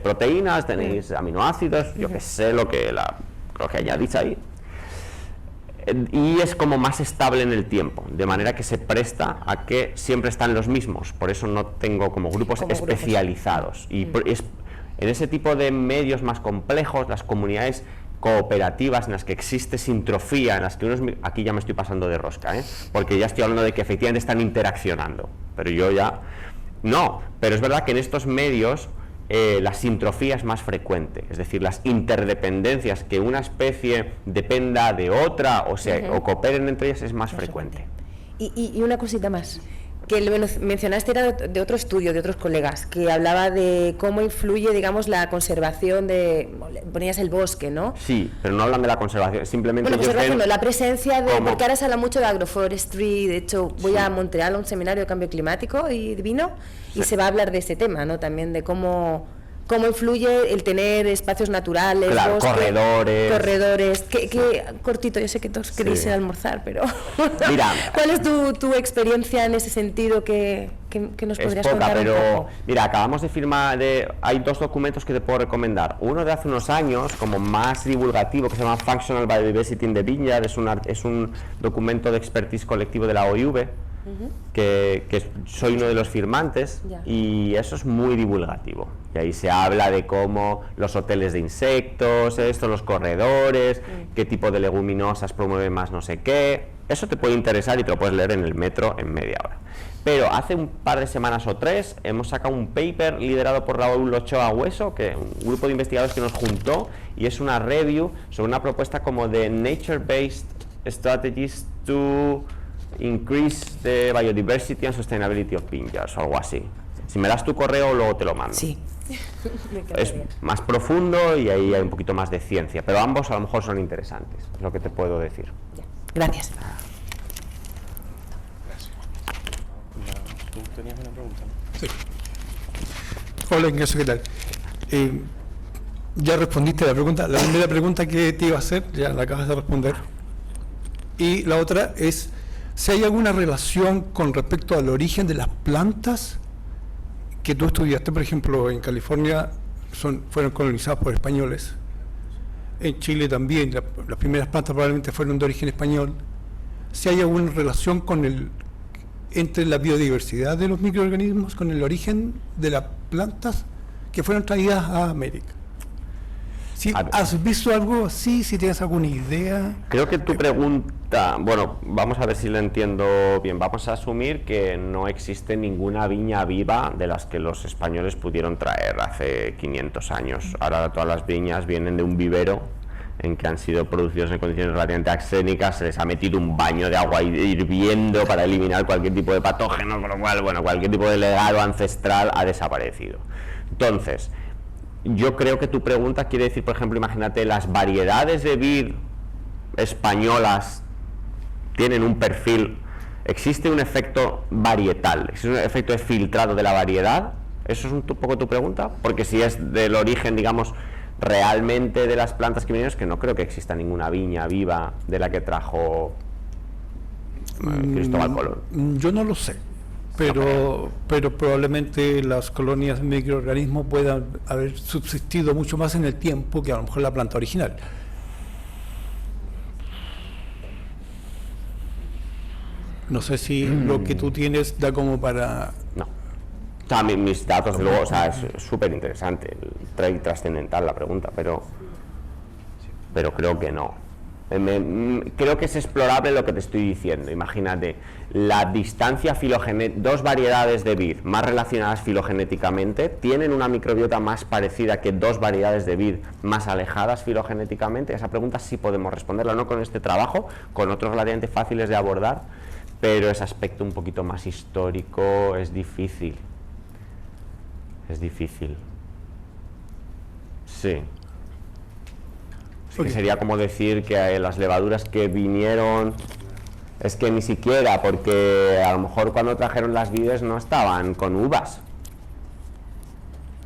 proteínas, tenéis aminoácidos, yo que sé lo que añadís ahí. Y es como más estable en el tiempo, de manera que se presta a que siempre están los mismos, por eso no tengo como grupos especializados. Y en ese tipo de medios más complejos, las comunidades cooperativas en las que existe sintrofía, en las que aquí ya me estoy pasando de rosca, porque ya estoy hablando de que efectivamente están interaccionando, pero yo ya no, pero es verdad que en estos medios la sintrofía es más frecuente, es decir, las interdependencias, que una especie dependa de otra o cooperen entre ellas, es más frecuente. Y una cosita más, que lo mencionaste, era de otro estudio, de otros colegas, que hablaba de cómo influye, digamos, la conservación ponías el bosque, ¿no? Sí, pero no hablan de la conservación, simplemente... Bueno, conservación, la presencia de... Porque ahora se habla mucho de agroforestry, de hecho voy a Montreal a un seminario de cambio climático y vino, y se va a hablar de ese tema, ¿no? También de cómo influye el tener espacios naturales, claro, bosque, corredores. ¿Qué cortito, yo sé que todos queréis ir a almorzar, pero mira, ¿cuál es tu experiencia en ese sentido que nos podrías contar un poco? Mira, acabamos de firmar, hay dos documentos que te puedo recomendar. Uno de hace unos años, como más divulgativo, que se llama Functional Biodiversity in the Vineyard, es un documento de expertise colectivo de la OIV, que soy uno de los firmantes, y eso es muy divulgativo, y ahí se habla de cómo los hoteles de insectos, los corredores, qué tipo de leguminosas promueven más no sé qué. Eso te puede interesar y te lo puedes leer en el metro en media hora. Pero hace un par de semanas o tres hemos sacado un paper liderado por Raúl Ochoa Hueso, que un grupo de investigadores que nos juntó, y es una review sobre una propuesta como de Nature-Based Strategies to Increase the Biodiversity and Sustainability of Vineyards, o algo así. Si me das tu correo, luego te lo mando. Sí. Es más profundo y ahí hay un poquito más de ciencia, pero ambos a lo mejor son interesantes, es lo que te puedo decir. Gracias. ¿Tú tenías una pregunta? Sí. Hola, Ignacio, ¿qué tal? Ya respondiste la pregunta. La primera pregunta que te iba a hacer, ya la acabas de responder. Y la otra es si hay alguna relación con respecto al origen de las plantas que tú estudiaste. Por ejemplo, en California fueron colonizadas por españoles. En Chile también, las primeras plantas probablemente fueron de origen español. Si hay alguna relación entre la biodiversidad de los microorganismos con el origen de las plantas que fueron traídas a América. Si ¿has visto algo así? Si tienes alguna idea. Creo que tu pregunta, bueno, vamos a ver si lo entiendo bien. Vamos a asumir que no existe ninguna viña viva de las que los españoles pudieron traer hace 500 años. Ahora todas las viñas vienen de un vivero en que han sido producidos en condiciones relativamente arsénicas, se les ha metido un baño de agua hirviendo para eliminar cualquier tipo de patógeno, con lo cual, bueno, cualquier tipo de legado ancestral ha desaparecido. Entonces, yo creo que tu pregunta quiere decir, por ejemplo, imagínate, las variedades de vid españolas tienen un perfil, existe un efecto varietal, existe un efecto de filtrado de la variedad. ¿Eso es un poco tu pregunta? Porque si es del origen, digamos, realmente de las plantas que vienen, es que no creo que exista ninguna viña viva de la que trajo Cristóbal Colón. Yo no lo sé, pero probablemente las colonias de microorganismos puedan haber subsistido mucho más en el tiempo que a lo mejor la planta original. No sé si lo que tú tienes da como para... No. O sea, mis datos, luego, o sea, es súper interesante, trascendental la pregunta, pero creo que no. Creo que es explorable lo que te estoy diciendo. Imagínate, la distancia filogenética, dos variedades de vid más relacionadas filogenéticamente tienen una microbiota más parecida que dos variedades de vid más alejadas filogenéticamente. Esa pregunta sí podemos responderla, no con este trabajo, con otros relativamente fáciles de abordar, pero ese aspecto un poquito más histórico es difícil. Es difícil. Sí. Sí, que sería como decir que las levaduras que vinieron, es que ni siquiera, porque a lo mejor cuando trajeron las vides no estaban con uvas,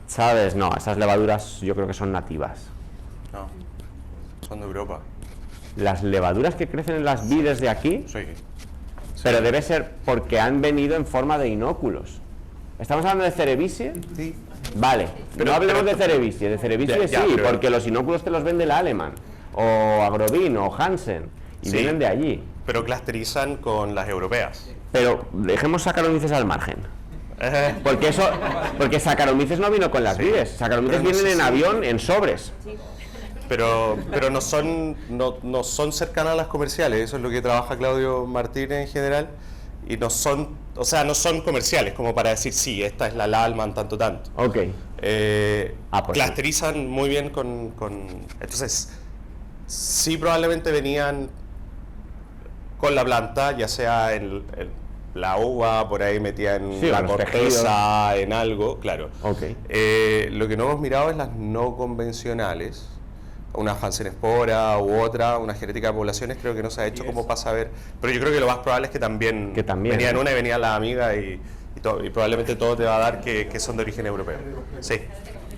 ¿sabes? No, esas levaduras yo creo que son nativas. No, son de Europa. Las levaduras que crecen en las vides de aquí, Sí. pero debe ser porque han venido en forma de inóculos. ¿Estamos hablando de Cerevisiae? Sí. Vale, Pero- no hablemos pero- de Cerevisiae, de Cerevisiae Ya, sí, pero- porque los inóculos te los vende la Alemán, o Agrovin, o Hansen, y Sí. vienen de allí. Pero clusterizan con las europeas. Pero dejemos Saccharomyces al margen. Porque Saccharomyces no vino con las vides, Saccharomyces Pero no vienen sé en si- avión, en sobres. Pero no son cercanas a las comerciales, eso es lo que trabaja Claudio Martínez en general, y no son, o sea, no son comerciales como para decir, sí, esta es la Lalman, tanto. Ok. Pues sí. Clusterizan muy bien con... Entonces, sí probablemente venían con la planta, ya sea en la uva, por ahí metida en Sí, la los corteza, en algo, claro. Ok. Lo que no hemos mirado es las no convencionales, una Hansen espora u otra, una genética de poblaciones, creo que no se ha hecho como para saber, pero yo creo que lo más probable es que también, venía en ¿no? una y venía la amiga y probablemente todo te va a dar que son de origen europeo. Sí.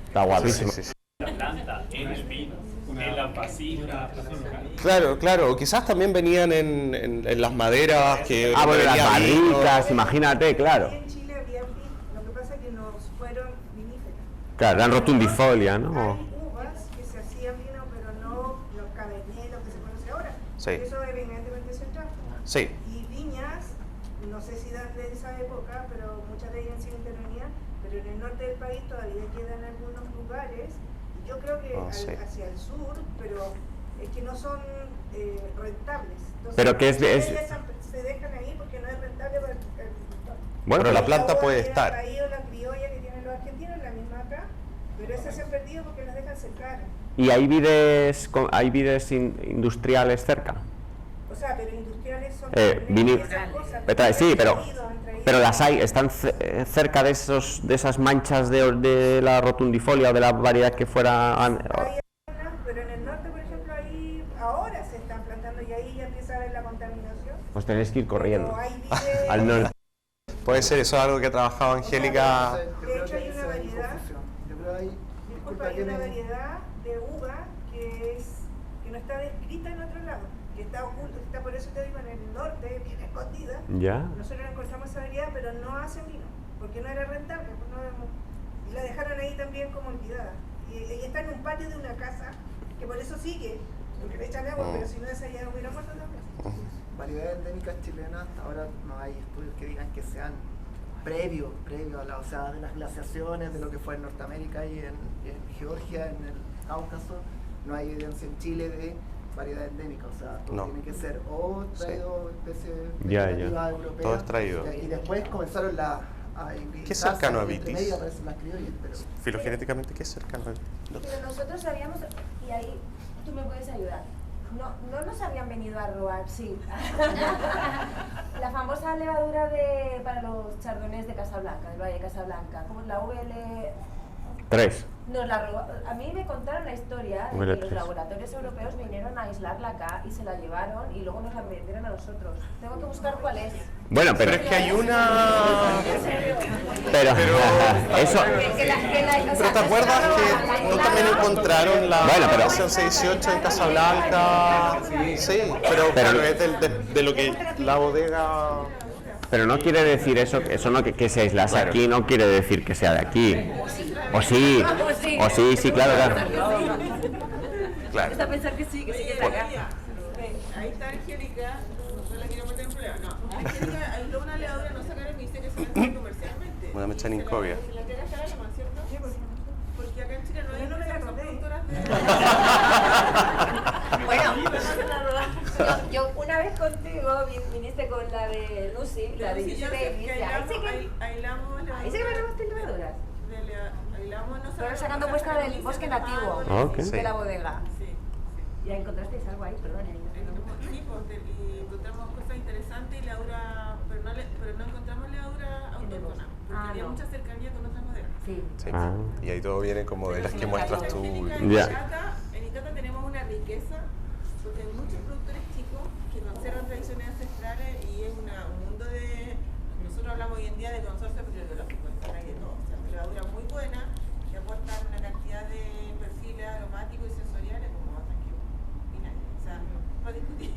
Está guapísimo. Sí, sí, sí. La planta, en el vino, en la vasija. Claro, quizás también venían en las maderas que... Bueno, las venía vino. barricas, imagínate, claro. En Chile había vid, lo que pasa es que nos fueron viníferas. Claro, eran rotundifolia, ¿no? Hay uvas que se hacían vino, pero no los cabernet, lo que se conoce ahora. Sí. Eso es evidentemente central. Sí. Y viñas, no sé si dan de esa época, pero muchas de ellas siguen intervenidas, pero en el norte del país todavía quedan algunos lugares, y yo creo que hacia el sur, pero es que no son rentables. Entonces, Pero que es se dejan ahí porque no es rentable para el Bueno, pero la planta uva puede era estar. Ahí, o la criolla que tienen los argentinos, la misma acá, pero esas se han perdido porque las dejan secar. ¿Y hay vides industriales cerca? O sea, pero industriales son esas cosas. Sí, pero han traído. Pero las hay, están cerca de esas manchas de la rotundifolia o de la variedad que fuera. Hay algunas, pero en el norte, por ejemplo, ahí ahora se están plantando y ahí ya empieza a haber la contaminación. Pues tenéis que ir corriendo Pero hay vides- al norte. Puede ser, eso es algo que ha trabajado Angélica. De hecho, hay una variedad. Disculpa, hay una variedad de uva que no está descrita en otro lado, que está oculta, está por eso te digo en el norte, bien escondida. Ya. Nosotros encontramos esa variedad, pero no hacen vino, porque no era rentable, pues y la dejaron ahí también como olvidada. Y está en un patio de una casa, que por eso sigue, porque le echan agua, pero si no esa ya hubiera muerto también. Variedades endémicas chilenas, hasta ahora no hay estudios que digan que sean previo a la, o sea, de las glaciaciones, de lo que fue en Norteamérica y en Georgia, en el Cáucaso, no hay evidencia en Chile de variedad endémica, o sea, todo tiene que ser o traído especies vegetativas europeas. Todo es traído. Y después comenzaron ¿Qué es cercano a vitis? Entre medio aparecen las criollas, pero Filogenéticamente, ¿qué es cercano a vitis? Pero nosotros sabíamos, y ahí tú me puedes ayudar. No nos habían venido a robar, sí. La famosa levadura para los chardonnays de Casablanca, del Valle de Casablanca, como la VL... 3. A mí me contaron la historia de que los laboratorios europeos vinieron a aislarla acá y se la llevaron y luego nos la vendieron a nosotros. Tengo que buscar cuál es. Bueno, pero es que hay una... Pero eso... Pero ¿te acuerdas que no también encontraron la versión 618 en Casablanca? Sí, pero claro, es de lo que la bodega... Pero no quiere decir eso no que se aislase aquí, no quiere decir que sea de aquí. O sí, claro. Claro. Está a pensar que sí, que acá. Ahí está Angélica, no la quiero meter en problema. No, Angélica aisló una levadura, no sacaron y dice que se vende comercialmente. Una mecha en Incovia. La tierra está alemán, ¿cierto? Sí, porque acá en Chile no hay productoras de... Bueno, yo una vez contigo viniste con la de Lucy, la de Lucy Davis, ahí sí que me robaste levaduras. Pero sacando muestra del bosque nativo de la bodega. ¿Ya encontrasteis algo ahí? Perdón. Sí, y encontramos cosas interesantes y levadura, pero no encontramos levadura autóctona, porque había mucha cercanía con otras bodegas. Sí. Y ahí todo viene como de las que muestras tú. En Icata tenemos una riqueza, porque hay muchos productores chicos que conservan tradiciones ancestrales y es un mundo de... Nosotros hablamos hoy en día de consorcio biológico, hay de todo. O sea, levadura muy buena que aportan una cantidad de perfiles aromáticos y sensoriales como tranquilo. O sea, para discutir.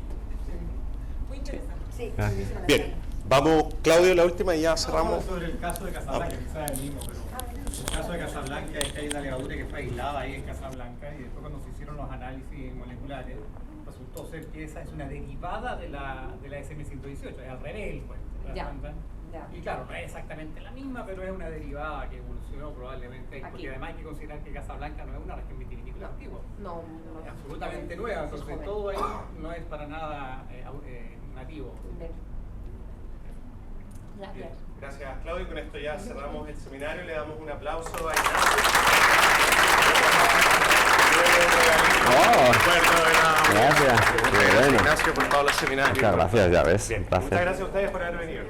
Muy interesante. Sí. Bien, vamos, Claudio, la última y ya cerramos. Sobre el caso de Casablanca, quizás es el mismo, pero el caso de Casablanca es que hay una levadura que fue aislada ahí en Casablanca y después cuando se hicieron los análisis moleculares resultó ser que esa es una derivada de la SM118, es al revés el cuento. Y claro, no es exactamente la misma, pero es una derivada que evolucionó probablemente, porque además hay que considerar que Casablanca no es una región vitivinícola antigua. No. Es absolutamente nueva, entonces todo ahí no es para nada nativo. Gracias. Gracias, Claudio. Con esto ya cerramos el seminario. Le damos un aplauso a Ignacio. Gracias. Ignacio por todos los seminarios. Muchas gracias, ya ves. Muchas gracias a ustedes por haber venido.